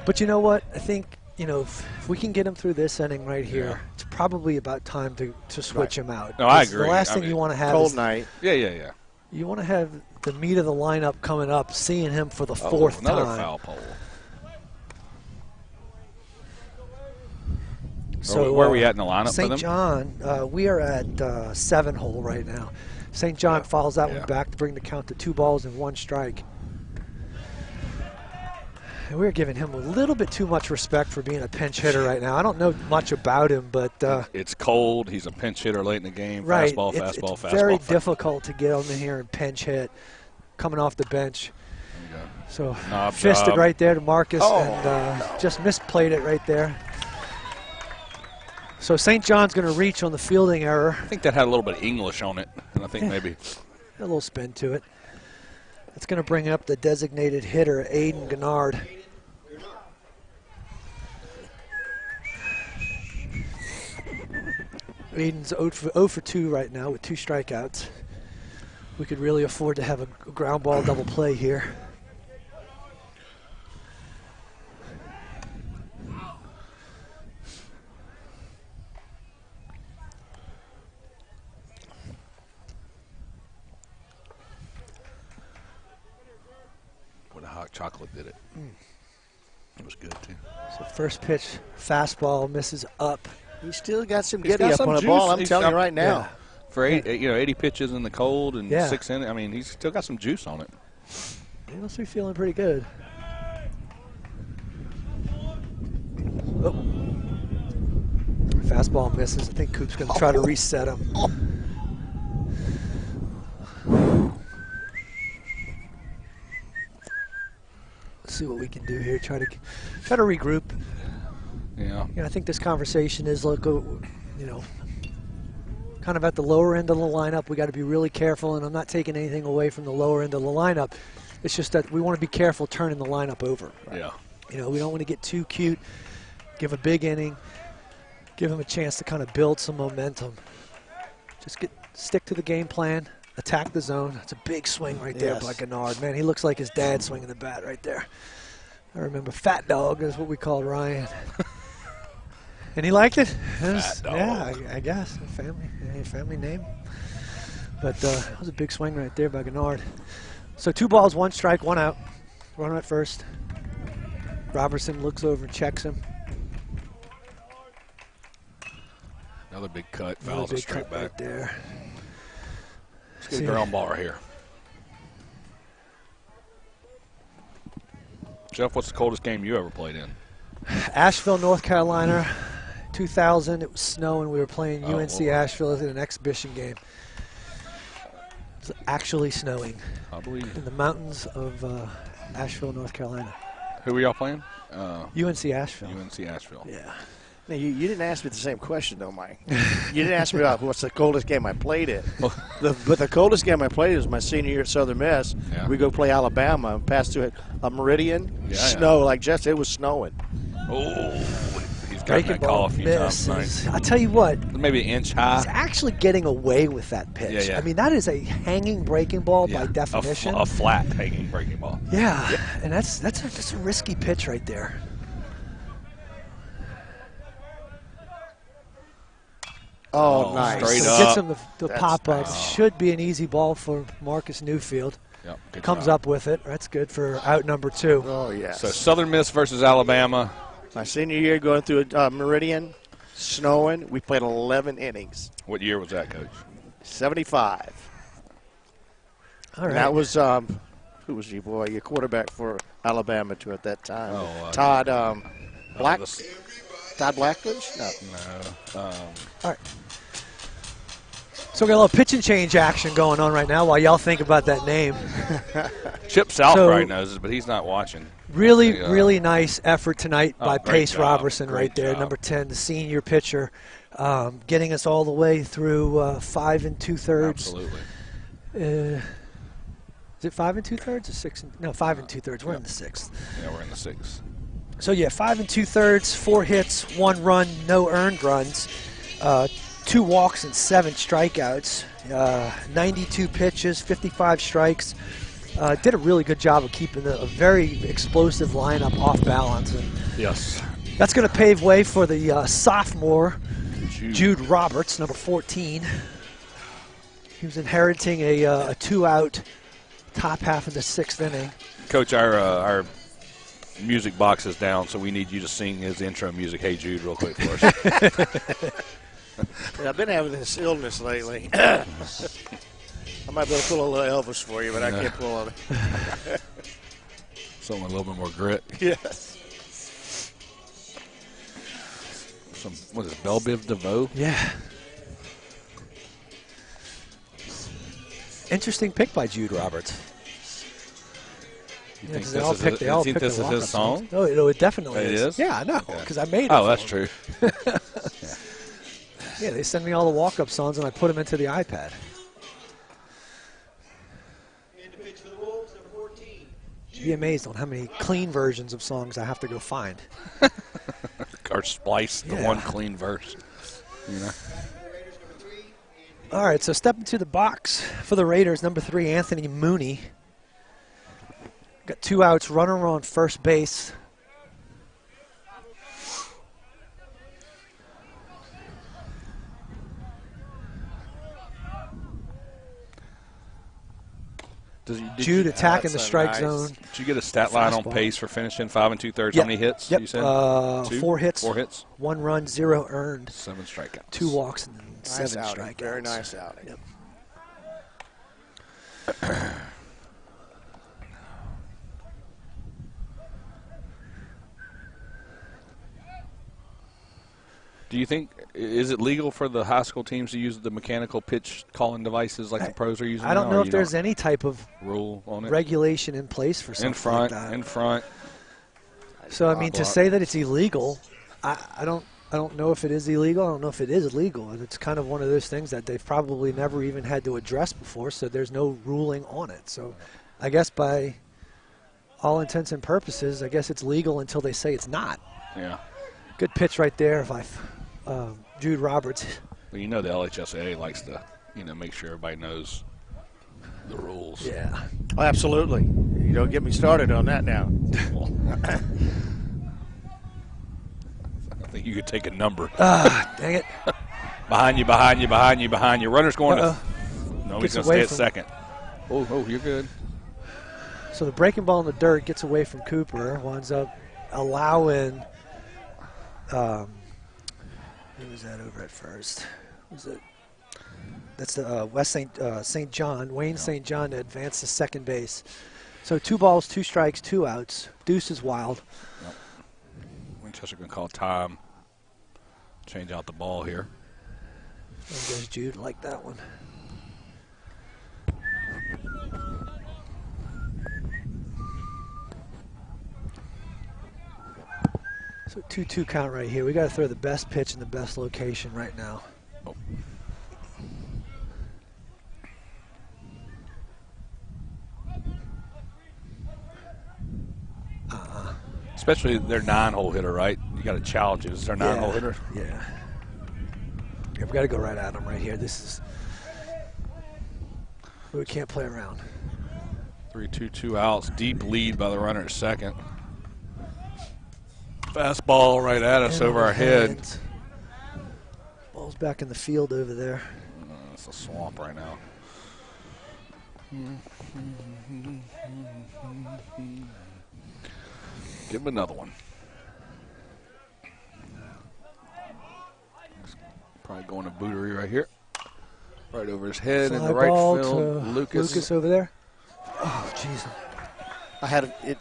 But you know what? I think if we can get him through this inning right here, it's probably about time to switch him out. No, I agree. The last thing you want to have cold is night. Yeah. You want to have the meat of the lineup coming up, seeing him for the 4th time. Another foul pole. So where are we at in the lineup for St. them? John, we are at 7 hole right now. St. John follows that one back to bring the count to 2 balls and 1 strike. And we're giving him a little bit too much respect for being a pinch hitter right now. I don't know much about him, but it's cold. He's a pinch hitter late in the game. Right. Fastball, it's fastball. Very difficult to get him in here and pinch hit, coming off the bench. So fisted right there to Marcus and just misplayed it right there. So St. John's going to reach on the fielding error. I think that had a little bit of English on it, and I think maybe a little spin to it. It's going to bring up the designated hitter, Aiden Gennard. Aiden's 0 for 2 right now with 2 strikeouts. We could really afford to have a ground ball double play here. What a hot chocolate did it. It was good too. So first pitch, fastball misses up. He's still got some giddy up on the ball. I'm telling you right now. Yeah. For 80 pitches in the cold and 6 innings, I mean, he's still got some juice on it. He must be feeling pretty good. Oh. Fastball misses. I think Coop's going to try to reset him. Let's see what we can do here. Try to regroup. Yeah. I think this conversation is like, kind of at the lower end of the lineup. We got to be really careful, and I'm not taking anything away from the lower end of the lineup. It's just that we want to be careful turning the lineup over. Yeah. We don't want to get too cute, give a big inning, give them a chance to kind of build some momentum. Just stick to the game plan, attack the zone. It's a big swing right there by Gennard. Man, he looks like his dad swinging the bat right there. I remember Fat Dog is what we called Ryan. And he liked it. Fat Dog. Yeah, I guess. Family name. But that was a big swing right there by Gennard. So 2 balls, 1 strike, 1 out. Runner at first. Robertson looks over and checks him. Another big cut. Fouls a straight back. Right there. Let's get a ground ball right here. Jeff, what's the coldest game you ever played in? Asheville, North Carolina, 2000. It was snowing. We were playing UNC Asheville in an exhibition game. It was actually snowing. I believe in the mountains of Asheville, North Carolina. Who were y'all playing? UNC Asheville. UNC Asheville. Yeah. Now, you didn't ask me the same question, though, Mike. You didn't ask me about what's the coldest game I played in. But the coldest game I played was my senior year at Southern Miss. Yeah. We go play Alabama and pass through a meridian, snow, like just it was snowing. Oh, he's got Breaking that ball cough. misses. I tell you what. Maybe an inch high. He's actually getting away with that pitch. Yeah. I mean, that is a hanging breaking ball by definition. A flat hanging breaking ball. Yeah, and that's a risky pitch right there. Oh, nice. Straight so up. Gets him the pop up. Should be an easy ball for Marcus Newfield. Yep, Comes up with it. That's good for out number 2. Oh, yes. So Southern Miss versus Alabama. My senior year going through a meridian, snowing. We played 11 innings. What year was that, Coach? 75. All right. And that was, who was your boy? Your quarterback for Alabama too at that time. Todd Todd Blackledge? No. All right. So we got a little pitch and change action going on right now while y'all think about that name. Chip Southbright knows it, but he's not watching. Really nice effort tonight by Pace Robertson Great there, job. number 10, the senior pitcher, getting us all the way through 5 2/3. Absolutely. Is it 5 2/3 or 6? No, 5 2/3. We're in the 6th. Yeah, we're in the 6th. So, 5 2/3, 4 hits, 1 run, no earned runs, 2 walks and 7 strikeouts, 92 pitches, 55 strikes. Did a really good job of keeping a very explosive lineup off balance. And yes. That's going to pave way for the sophomore, Jude Roberts, number 14. He was inheriting a 2-out top half of the 6th inning. Coach, our music box is down, so we need you to sing his intro music, Hey Jude, real quick for us. Yeah, I've been having this illness lately. I might be able to pull a little Elvis for you, but I can't pull on it. Something with a little bit more grit. Yes. What is it, Belle Biv DeVoe? Yeah. Interesting pick by Jude Roberts. You think this is his song? No, it definitely It is. is? Yeah, I know, because I made it. Oh, that's true. Yeah, they send me all the walk-up songs, and I put them into the iPad. You'd be amazed on how many clean versions of songs I have to go find. Or splice the one clean verse. You know? All right, so step into the box for the Raiders, number 3, Anthony Mooney. Got 2 outs, runner on first base. Jude attacking the strike zone. Did you get a stat line on pace for finishing 5 2/3? How many hits? Yep. You said 4 hits. 4 hits. 1 run, 0 earned. 7 strikeouts. 2 walks and Nice 7 outing. strikeouts. Very nice outing. Yep. Do you think, is it legal for the high school teams to use the mechanical pitch calling devices like the pros are using? I don't know if there's any type of rule on it, regulation in place for something like that. In front. So I mean, to say that it's illegal, I don't know if it is illegal. I don't know if it is illegal. And it's kind of one of those things that they've probably never even had to address before. So there's no ruling on it. So I guess by all intents and purposes, I guess it's legal until they say it's not. Yeah. Good pitch right there by Jude Roberts. Well, you know the LHSAA likes to, make sure everybody knows the rules. Yeah. Oh, absolutely. You don't get me started on that now. I think you could take a number. Dang it. Behind you. Runner's going to. No, he's going to stay at second. Oh, you're good. So the breaking ball in the dirt gets away from Cooper, winds up allowing. Who was that over at first? Was it? That's the West St. John, Wayne St. John, to advance to second base. So 2 balls, 2 strikes, 2 outs. Deuce is wild. Yep. Winchester going to call time. Change out the ball here. There goes Jude, like that one. So 2-2 count right here. We got to throw the best pitch in the best location right now. Oh. Especially their 9-hole hitter, right? You got to challenge it. Is their 9-hole hitter? Yeah. We got to go right at him right here. This is. We can't play around. 3-2, 2 outs. Deep lead by the runner at second. Fastball right at us over our head. Ball's back in the field over there. It's a swamp right now. Give him another one. Probably going to Bootery right here. Right over his head in the right field. Lucas over there. Oh, jeez. I had it.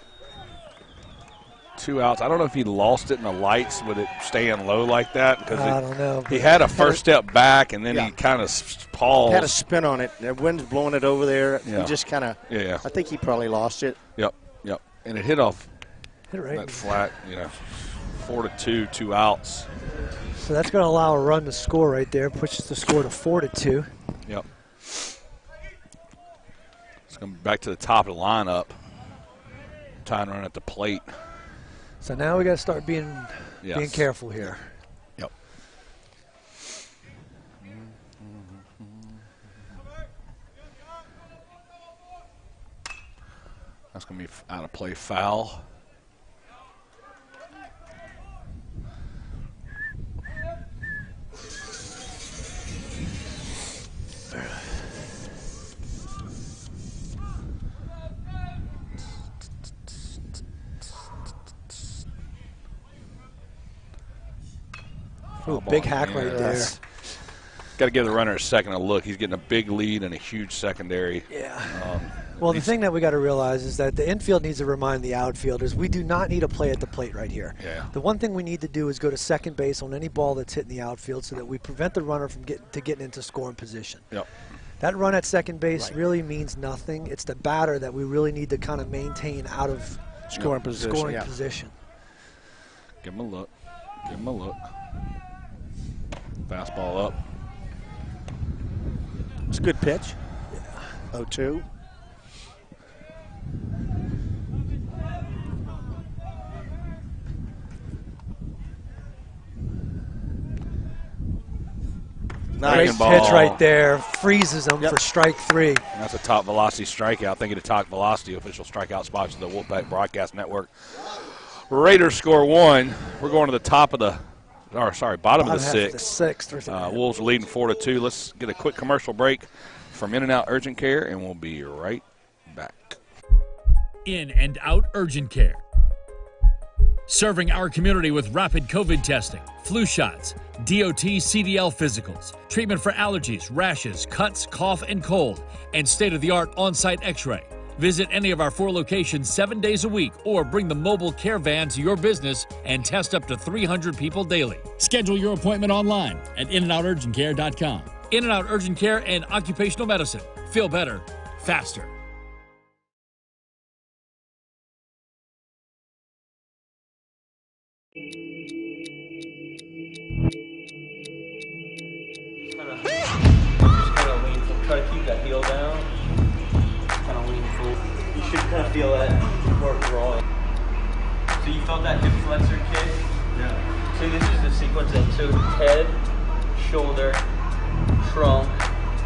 2 outs. I don't know if he lost it in the lights with it staying low like that. Because I don't know. He had a first step back, and then he kind of paused. Had a spin on it. The wind's blowing it over there. Yeah. He just kind of. Yeah. I think he probably lost it. Yep. And it hit off right that flat, 4-2, 2 outs. So that's going to allow a run to score right there. Pushes the score to 4-2. Yep. It's going back to the top of the lineup. Tying run at the plate. So now we got to start being careful here. Yep. That's going to be out of play foul. Ooh, big hack right there. Got to give the runner a second to look. He's getting a big lead and a huge secondary. Yeah. Well, the thing that we got to realize is that the infield needs to remind the outfielders we do not need a play at the plate right here. Yeah. The one thing we need to do is go to second base on any ball that's hitting the outfield so that we prevent the runner from getting into scoring position. Yep. That run at second base really means nothing. It's the batter that we really need to kind of maintain out of scoring position. position. Give him a look. Give him a look. Fastball up. It's a good pitch. 0-2. Great pitch right there. Freezes him for strike 3. That's a top velocity strikeout. Thank you to Top Velocity, official strikeout sponsor of the Wolfpack Broadcast Network. Raiders score 1. We're going to the bottom of the 6th. Wolves are leading 4-2. Let's get a quick commercial break from In-N-Out Urgent Care, and we'll be right back. In and Out Urgent Care. Serving our community with rapid COVID testing, flu shots, DOT CDL physicals, treatment for allergies, rashes, cuts, cough, and cold, and state-of-the-art on-site x-ray. Visit any of our 4 locations 7 days a week or bring the mobile care van to your business and test up to 300 people daily. Schedule your appointment online at inandouturgentcare.com. In-N-Out Urgent Care and Occupational Medicine. Feel better, faster. Just kind of lean, try to keep that heel down. Kind of lean full. You should kind of feel that work rolling. So you felt that hip flexor kick? Yeah. So this is the sequence of head, shoulder, trunk,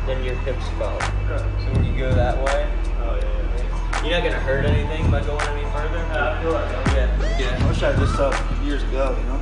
then your hips go. Okay. So when you go that way, you're not gonna hurt anything by going any further. I feel like that. I wish I had this stuff years ago, you know.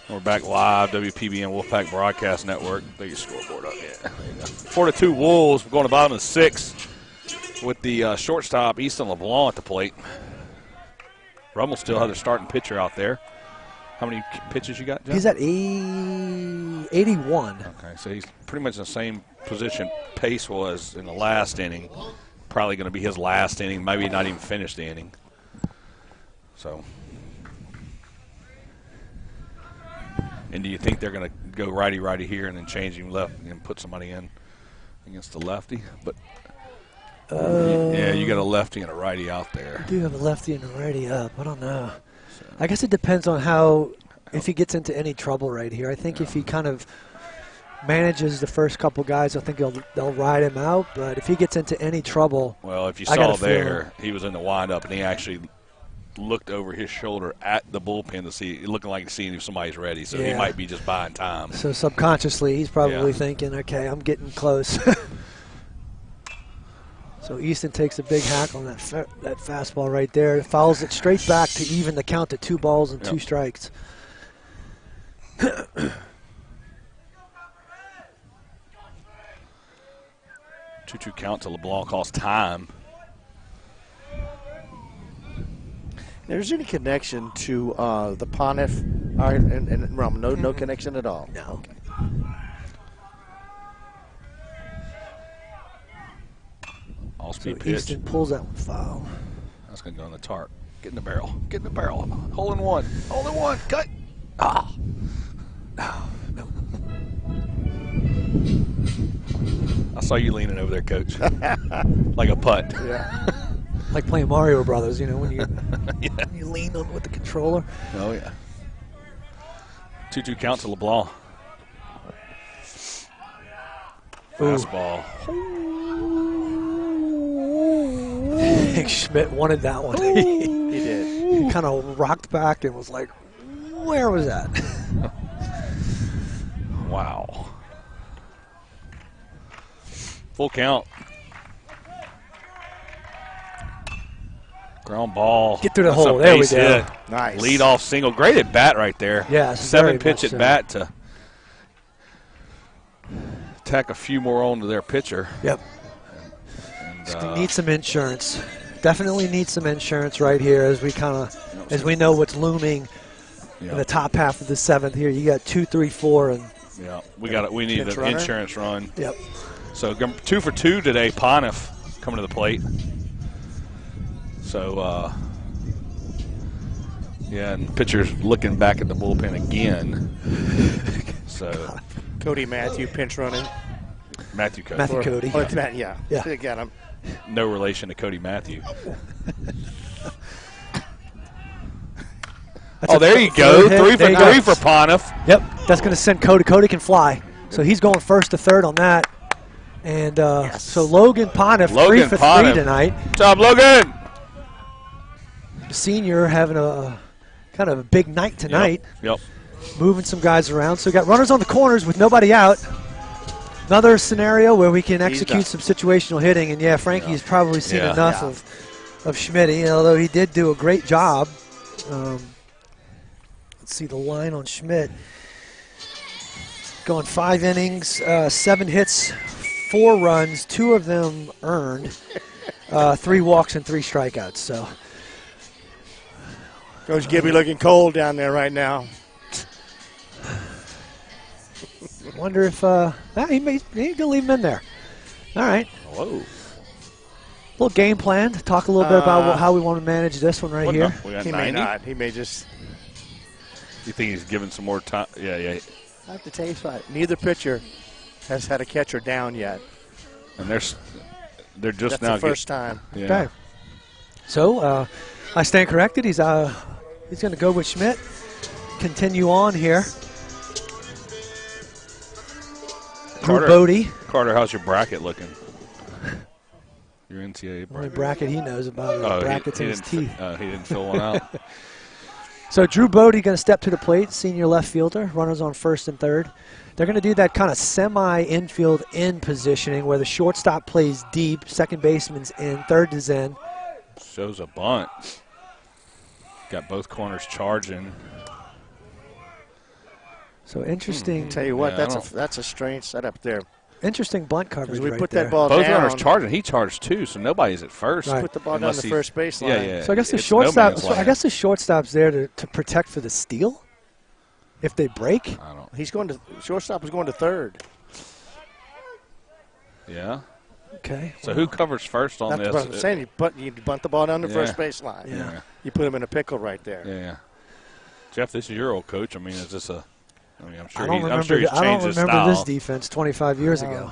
We're back live, WPBN Wolfpack Broadcast Network. Get your scoreboard up. Yeah, there you go. 4-2 Wolves. We're going to the bottom of the 6th with the shortstop, Easton LeBlanc, at the plate. Rummel still has their starting pitcher out there. How many pitches you got, Jeff? He's at 81. Okay, so he's pretty much in the same position Pace was in the last inning. Probably going to be his last inning, maybe not even finish the inning. So. And do you think they're going to go righty here and then change him left and put somebody in against the lefty? But yeah, you got a lefty and a righty out there. I do have a lefty and a righty up. I don't know. So, I guess it depends on if he gets into any trouble right here. I think if he kind of manages the first couple guys, I think they'll ride him out. But if he gets into any trouble, well, if you saw there, he was in the windup and he actually looked over his shoulder at the bullpen to see, looking like seeing if somebody's ready. So he might be just buying time. So subconsciously, he's probably thinking, okay, I'm getting close. So Easton takes a big hack on that fastball right there. Fouls it straight back to even the count to 2 balls and 2 strikes. 2-2 count to LeBlanc calls time. There's any connection to the Pontiff and Rummel? No connection at all? No. Okay. All-speed pitch. Easton pulls that one foul. That's going to go in the tarp. Get in the barrel. Get in the barrel. Hole in one. Hole in one. Cut. Ah. No. I saw you leaning over there, Coach. Like a putt. Yeah. Like playing Mario Brothers, when you you lean on with the controller. Oh, yeah. 2-2 count to LeBlanc. Fastball. I think Schmidt wanted that one. He did. He kind of rocked back and was like, where was that? Wow. Full count. Ground ball. Get through the That's hole. a There we base go. hit. Nice. Lead off single. Great at bat right there. Yes, 7 very pitch much at so. bat to tack a few more onto their pitcher. Yep. And, Need some insurance. Definitely need some insurance right here as we know what's looming in the top half of the 7th here. You got 2, 3, 4, and yeah, we need an insurance run. Yep. So 2 for 2 today. Pontiff coming to the plate. So yeah, and pitcher's looking back at the bullpen again. So Cody Matthew pinch running. Matthew Cody. Matthew Cody. Oh, it's Matt, yeah. Yeah. Again, I'm No relation to Cody Matthew. Oh, there you go. 3 for 3 for Pontiff. Yep, that's going to send Cody. Cody can fly. So he's going first to third on that. And so Logan Pontiff, 3 for 3 tonight. Good job, Logan. Senior having a kind of a big night tonight. Yep. Moving some guys around. So we got runners on the corners with nobody out. Another scenario where we can execute some situational hitting. And, yeah, Frankie's probably seen enough of Schmitty, although he did do a great job. Let's see the line on Schmidt. Going 5 innings, 7 hits, 4 runs, 2 of them earned, 3 walks and 3 strikeouts. So, Coach Gibby looking cold down there right now. wonder if he's gonna leave him in there. All right. Whoa. Little game plan. Talk a little bit about how we want to manage this one right here. We got He 90? may not. He may just. You think he's giving some more time? Yeah. I have to tell you something. Neither pitcher has had a catcher down yet. And they're just That's now the first time. Yeah. Okay. So I stand corrected. He's going to go with Schmidt. Continue on here. Drew Bodie. Carter, how's your bracket looking? Your NCAA bracket. Only bracket he knows about is brackets in his teeth. He didn't fill one out. So Drew Bodie going to step to the plate, senior left fielder, runners on first and third. They're going to do that kind of semi-infield in positioning where the shortstop plays deep, second baseman's in, third is in. Shows a bunt. Got both corners charging. So interesting. Tell you what, that's a strange setup there. Interesting bunt coverage we right put there. that ball both down. runners charging. He charged too, so nobody's at first. Right. Put the ball down the first base line. Yeah. So I guess the It's shortstop. no man's land. I guess the shortstop's there to protect for the steal. If they break. I don't. He's going to shortstop is going to third. Yeah. Okay. So who covers first on That's this? what I'm saying. You bunt the ball down the first base line. Yeah. You put him in a pickle right there. Yeah. Jeff, this is your old coach. I mean, is this a? I mean, I'm sure I don't I'm sure he's remember. I don't changed his remember this style. defense 25 years ago.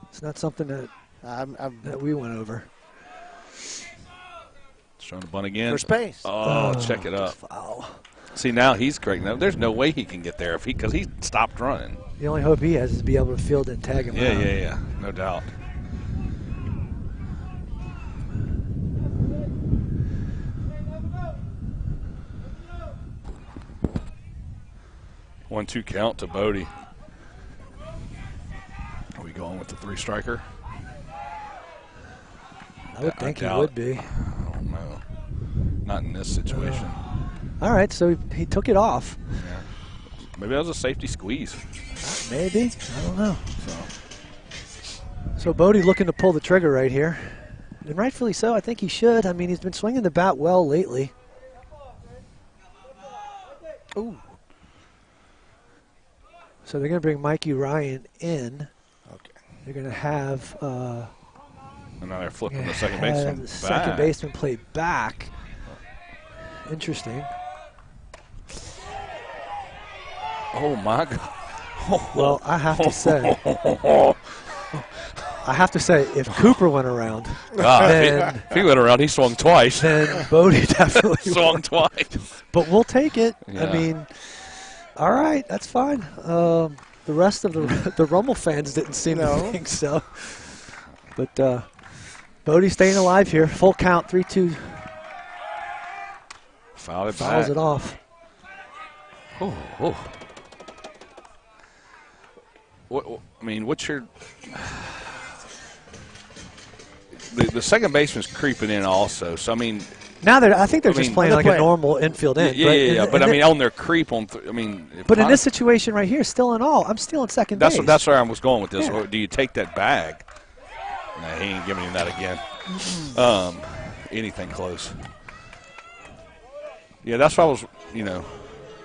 It's not something that I'm we went over. Trying to bunt again. First base. Oh, check it up. Foul. See, now he's correct. Now, there's no way he can get there because he stopped running. The only hope he has is to be able to field and tag him out. Yeah. No doubt. One-two count to Bodie. Are we going with the 3-striker? I would think he doubt. would be. I don't know. Not in this situation. All right, so he took it off. Yeah. Maybe that was a safety squeeze. Maybe. I don't know. So Bodie looking to pull the trigger right here. And rightfully so. I think he should. I mean, he's been swinging the bat well lately. Ooh. So they're going to bring Mikey Ryan in. Okay. They're going to have And now they're flipping the second baseman back. Second baseman play back. Interesting. Oh, my God. Well, I have to say, if Cooper went around, then if he went around, he swung twice. Then Bodie definitely swung twice. But we'll take it. Yeah. I mean, all right, that's fine. The rest of the Rummel fans didn't seem to think so. But Bodie staying alive here. Full count, 3-2. Fouls it off. Oh. What's your the second baseman's creeping in also. So I mean, Now I think they're just playing like a normal infield end. Yeah. But I mean, on their creep on. But in this situation right here, still in all, I'm still in second base. That's where I was going with this. Yeah. Do you take that bag? Nah, he ain't giving him that again. Anything close. Yeah, that's what I was.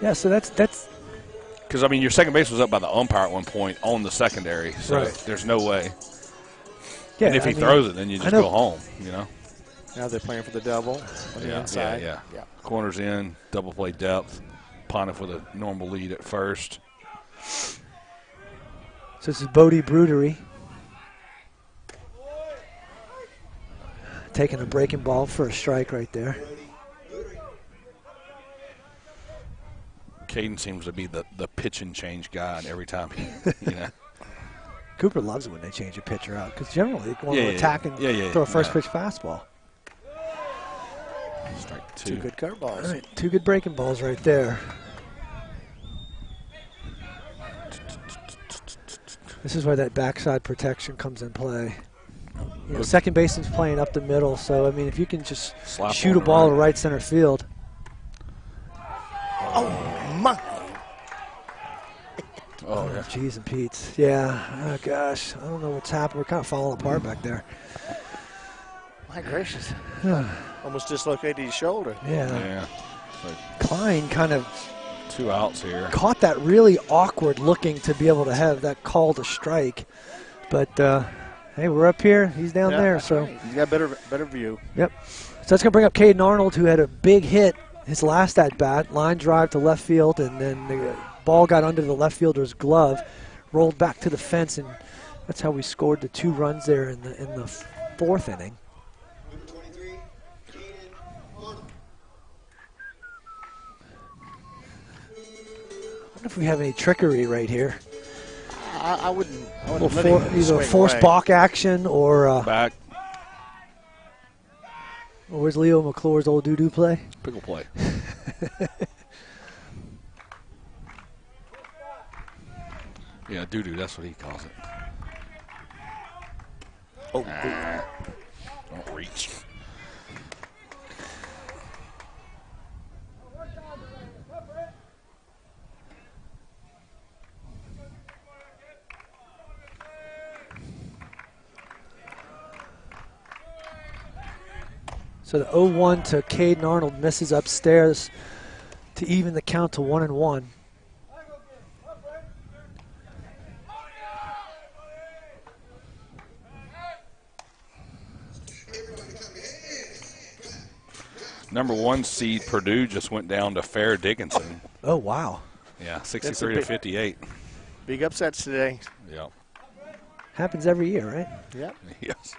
Yeah, so that's. Because I mean, your second base was up by the umpire at one point on the secondary, so there's no way. Yeah, and if he throws it, then you just go home. Now they're playing for the double on the inside. Yeah. Corners in, double play depth. Pontiff with a normal lead at first. So this is Bodie Brudery taking a breaking ball for a strike right there. Caden seems to be the pitch and change guy, and every time Cooper loves it when they change a pitcher out because generally they want to attack and throw a first pitch fastball. Strike two. 2 good curveballs. All right, 2 good breaking balls right there. This is where that backside protection comes in play. Second baseman's playing up the middle, so I mean, if you can just shoot a ball to right center field. Oh my! Oh yeah. Jeez and Pete's. Yeah. Oh gosh, I don't know what's happened. We're kind of falling apart back there. My gracious. Almost dislocated his shoulder. Yeah. Klein kind of 2 outs here. Caught that really awkward looking to be able to have that call to strike. But, hey, we're up here. He's down there. So he's got better view. Yep. So that's going to bring up Caden Arnold, who had a big hit his last at-bat. Line drive to left field, and then the ball got under the left fielder's glove, rolled back to the fence, and that's how we scored the 2 runs there in the 4th inning. I wonder if we have any trickery right here. I wouldn't either force balk action or back. Or where's Leo McClure's old doo-doo play? Pickle play. Yeah, doo-doo, that's what he calls it. Oh, don't reach. So the 0-1 to Caden Arnold misses upstairs to even the count to 1-1. Number 1 seed Purdue just went down to Fair Dickinson. Oh, wow. Yeah, 63 to 58. Big upsets today. Yep. Happens every year, right? Yep. Yes.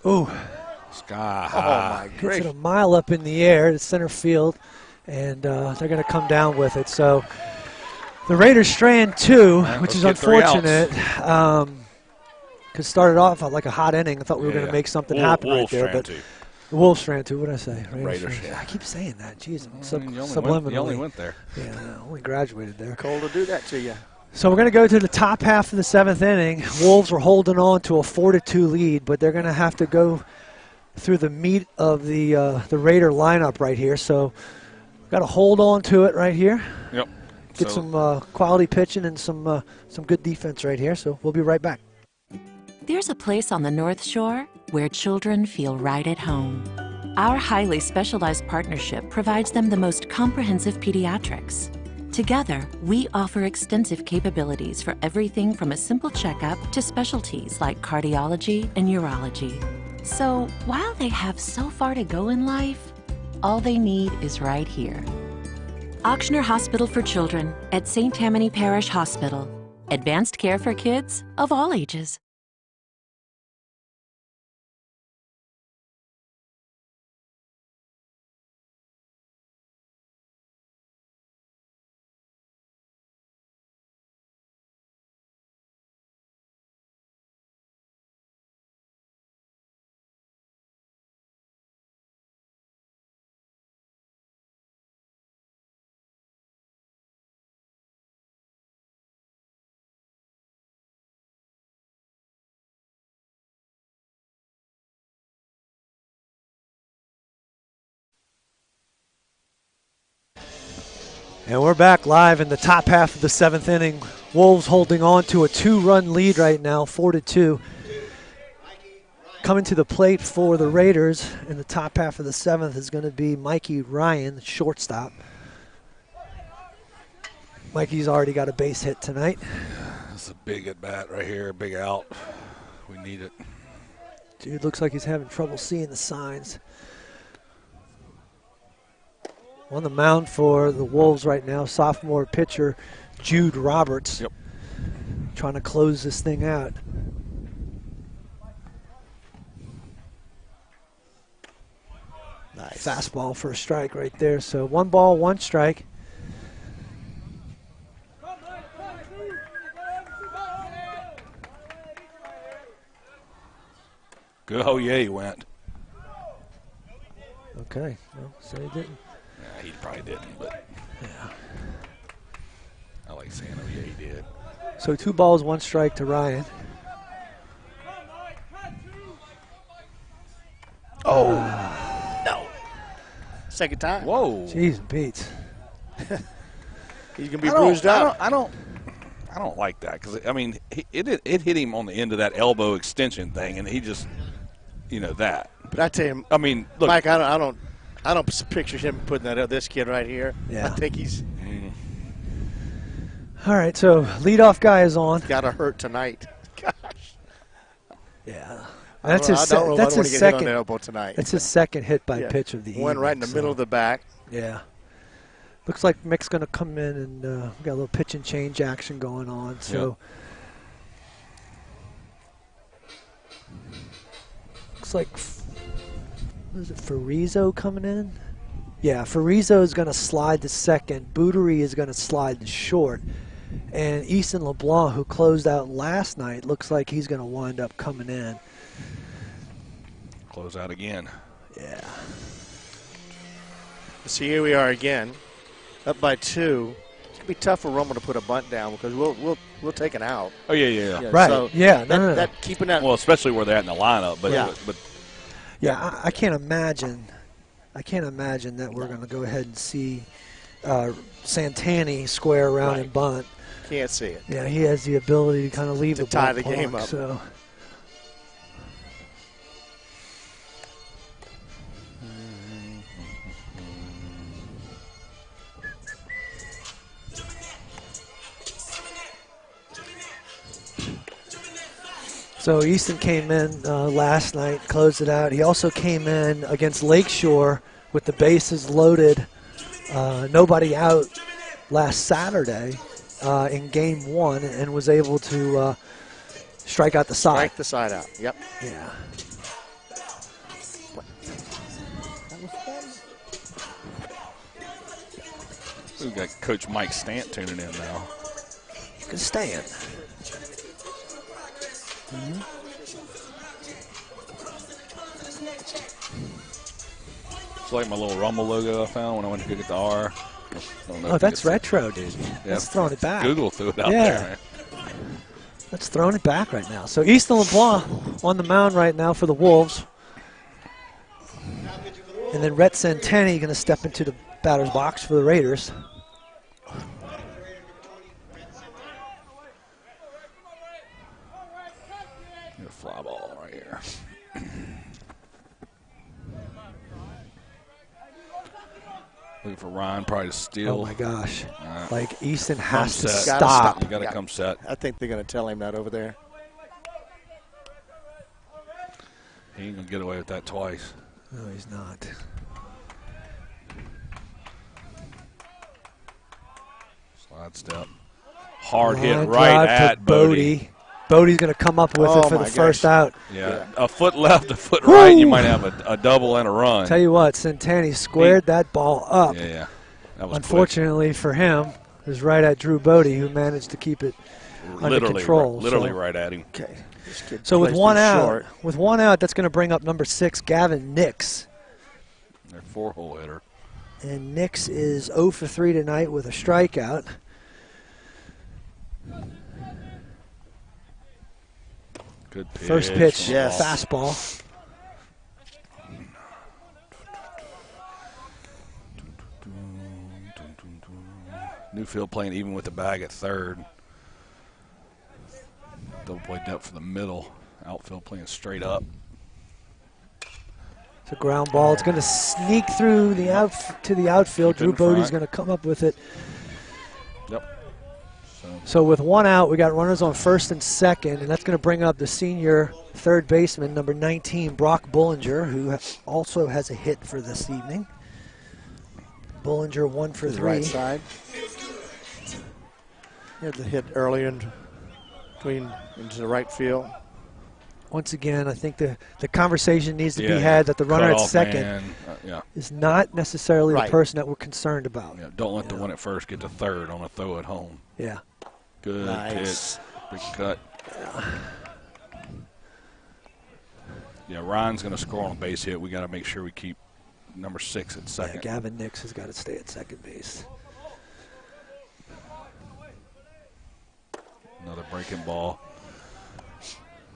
Ooh. Sky high. Oh, my gracious. Hits it a mile up in the air to center field, and they're going to come down with it. So the Raiders strand 2, which is unfortunate. Because started off like a hot inning. I thought we were going to make something happen right there. But the Wolves strand 2. What did I say? Raiders. I keep saying that. Jeez, You only went there. Yeah, I only graduated there. Cold to do that to you. So we're going to go to the top half of the 7th inning. Wolves were holding on to a 4-2 lead, but they're going to have to go through the meat of the Raider lineup right here. So got to hold on to it right here. Yep. Get some quality pitching and some good defense right here. So we'll be right back. There's a place on the North Shore where children feel right at home. Our highly specialized partnership provides them the most comprehensive pediatrics. Together, we offer extensive capabilities for everything from a simple checkup to specialties like cardiology and urology. So, while they have so far to go in life, all they need is right here. Ochsner Hospital for Children at St. Tammany Parish Hospital. Advanced care for kids of all ages. And we're back live in the top half of the 7th inning. Wolves holding on to a 2-run lead right now, 4-2. Coming to the plate for the Raiders in the top half of the 7th is going to be Mikey Ryan, shortstop. Mikey's already got a base hit tonight. That's a big at bat right here, big out. We need it. Dude looks like he's having trouble seeing the signs. On the mound for the Wolves right now, sophomore pitcher Jude Roberts. Yep. Trying to close this thing out. Nice. Fastball for a strike right there. So 1 ball, 1 strike. Good. Oh, yeah, he went. Okay. Well, so he didn't. Yeah, he probably didn't, but Yeah. I like saying, oh, yeah, he did. So 2 balls, 1 strike to Ryan. Oh, no. Second time. Whoa. Jeez and Pete. He's going to be bruised up. I don't like that because, I mean, it hit him on the end of that elbow extension thing, and he just, that. But I tell you, I mean, look. Mike, I don't picture him putting that this kid right here. Yeah. I think he's All right, so leadoff guy is on. got to hurt tonight. Gosh. Yeah. That's That's his second. elbow tonight. That's his second hit by pitch of the evening. One right in the middle of the back. Yeah. Looks like Mick's going to come in and we got a little pitch and change action going on. So looks like, what is it, Farizo coming in? Yeah, Farizo is going to slide to second. Boudery is going to slide to short. And Easton LeBlanc, who closed out last night, looks like he's going to wind up coming in. Close out again. Yeah. So here we are again, up by 2. It's gonna be tough for Rummel to put a bunt down because we'll take an out. Oh yeah. Right. So yeah. that keeping that. Well, especially where they're at in the lineup, but yeah. I can't imagine. That we're going to go ahead and see Santani square around and bunt. Can't see it. Yeah, he has the ability to kind of leave to the tie the ballpark, game up. So. So Easton came in last night, closed it out. He also came in against Lakeshore with the bases loaded, nobody out last Saturday in Game 1, and was able to strike out the side. Strike the side out. Yep. Yeah. we've got Coach Mike Stant tuning in now. Good stand. It's like my little Rummel logo I found when I went to go get the R. Oh, that's retro, dude. That's throwing it back. Google threw it out there, man. That's throwing it back right now. So Easton LeBlanc on the mound right now for the Wolves. And then Rhett Santani going to step into the batter's box for the Raiders. Fly ball right here. Looking for Ryan probably to steal. Oh my gosh. Like Easton has to set. stop. You got to come set. I think they're going to tell him that over there. He ain't going to get away with that twice. No, he's not. Slide step. Hard hit Line right drive at to Bodie. Bodie's going to come up with it for the first out. Yeah. A foot left, a foot right, you might have a double and a run. Tell you what, Santani squared that ball up. Yeah. That was unfortunately for him, it was right at Drew Bodie, who managed to keep it under control. Literally right at him. Okay. So with one out, that's going to bring up number 6, Gavin Nix. Their 4-hole hitter. And Nix is 0 for 3 tonight with a strikeout. Good pitch. First pitch, fastball. Newfield playing even with the bag at third. Double play depth for the middle. Outfield playing straight up. It's a ground ball. It's going to sneak through the outfield. Drew Bodie's going to come up with it. Yep. So with one out, we got runners on first and second, and that's going to bring up the senior third baseman, number 19, Brock Bullinger, who also has a hit for this evening. Bullinger 1 for 3. Right side. He had the hit early into the right field. Once again, I think the conversation needs to be had that the runner at second is not necessarily the person that we're concerned about. Yeah, don't let the one at first get to third on a throw at home. Yeah. Good pitch. Big cut. Yeah, Ryan's going to score on a base hit. We got to make sure we keep number 6 at second. Yeah, Gavin Nix has got to stay at second base. Another breaking ball.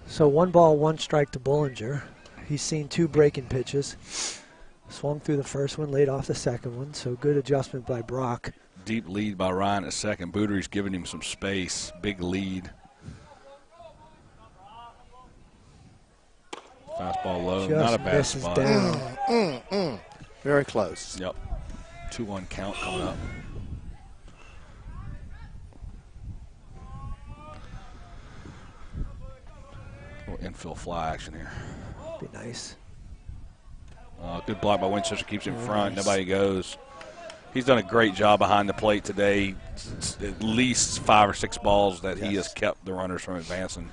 So 1 ball, 1 strike to Bullinger. He's seen 2 breaking pitches. Swung through the first one, laid off the second one. So good adjustment by Brock. Deep lead by Ryan at second. Bootery's giving him some space. Big lead. Fastball low. Just not a bad spot. Down. Very close. Yep. 2-1 count coming up. Little infield fly action here. Be nice. Good block by Winchester. Keeps him in front. Nobody goes. He's done a great job behind the plate today. At least 5 or 6 balls that he has kept the runners from advancing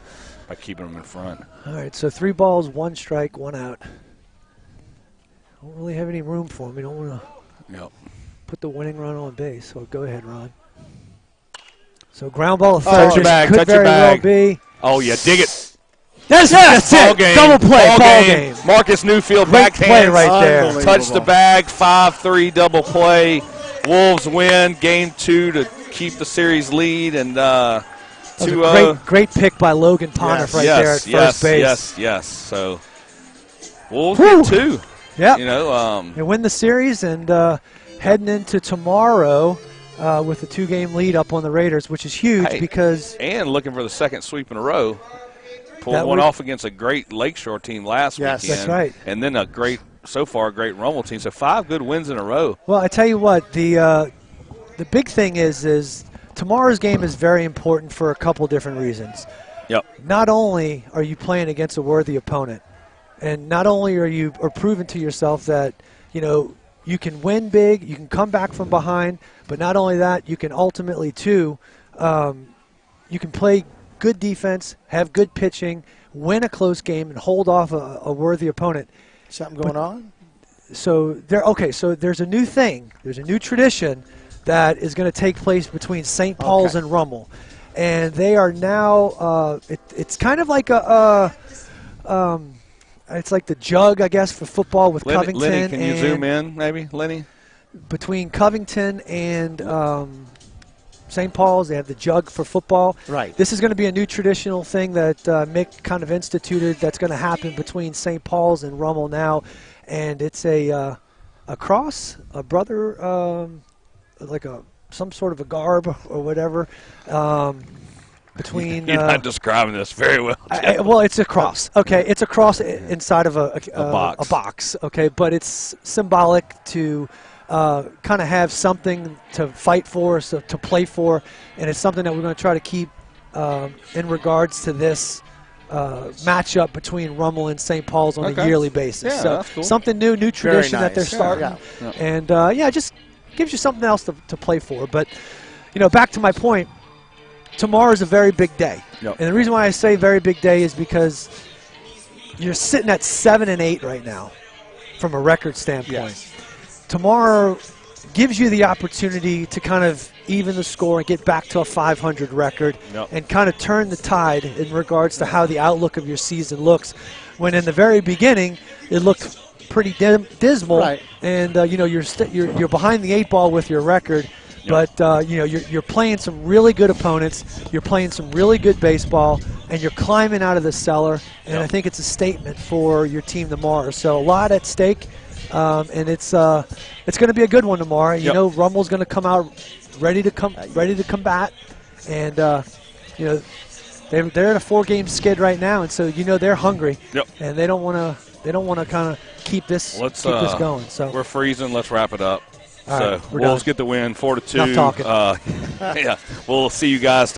by keeping them in front. All right, so 3 balls, 1 strike, 1 out. Don't really have any room for him. We don't want to put the winning run on base. So go ahead, Ron. So ground ball to third. Touch your bag. Could Touch very your bag. well be. Oh, yeah. Dig it. That's ball it. Game. Double play. Ball game. Marcus Newfield Great backhand. play right there. Touch the bag. 5-3 double play. Wolves win game 2 to keep the series lead. And 2-0. Great pick by Logan Pontiff there at first base. Yes. So Wolves get 2. Yeah. You know, they win the series and heading into tomorrow with a 2-game lead up on the Raiders, which is huge because and looking for the second sweep in a row. Pulled one off against a great Lakeshore team last weekend. That's right. And then a great Rummel team. So 5 good wins in a row. Well, I tell you what, the big thing is tomorrow's game is very important for a couple different reasons. Yep. Not only are you playing against a worthy opponent, and not only are you proving to yourself that, you can win big, you can come back from behind, but not only that, you can ultimately, too, you can play good defense, have good pitching, win a close game, and hold off a worthy opponent. Something going on? So there's a new thing. There's a new tradition that is going to take place between St. Paul's and Rummel. And they are now, it's kind of like it's like the jug, I guess, for football with Covington. Lenny, can you zoom in, maybe, Lenny? Between Covington and St. Paul's, they have the jug for football. Right. This is going to be a new traditional thing that Mick kind of instituted that's going to happen between St. Paul's and Rummel now. And it's a cross, a brother, like some sort of a garb or whatever. Between you're not describing this very well. Well, it's a cross. Okay, it's a cross inside of a box. Okay, but it's symbolic to kind of have something to fight for, so to play for, and it's something that we're going to try to keep in regards to this matchup between Rummel and St. Paul's on a yearly basis. Yeah, so that's cool. Something new tradition that they're starting, Yeah. and just gives you something else to play for. But back to my point. Tomorrow is a very big day. Yep. And the reason why I say very big day is because you're sitting at 7-8 right now from a record standpoint. Yes. Tomorrow gives you the opportunity to kind of even the score and get back to a 500 record and kind of turn the tide in regards to how the outlook of your season looks. When in the very beginning, it looked pretty dismal, right. And you're behind the 8 ball with your record. But you're playing some really good opponents. You're playing some really good baseball, and you're climbing out of the cellar. And I think it's a statement for your team tomorrow. So a lot at stake, and it's going to be a good one tomorrow. You know, Rummel's going to come out ready to combat, and you know they're in a 4-game skid right now, and so they're hungry, and they don't want to kind of keep this going. So we're freezing. Let's wrap it up. All right, Wolves get the win, 4-2. Enough talking. Yeah, we'll see you guys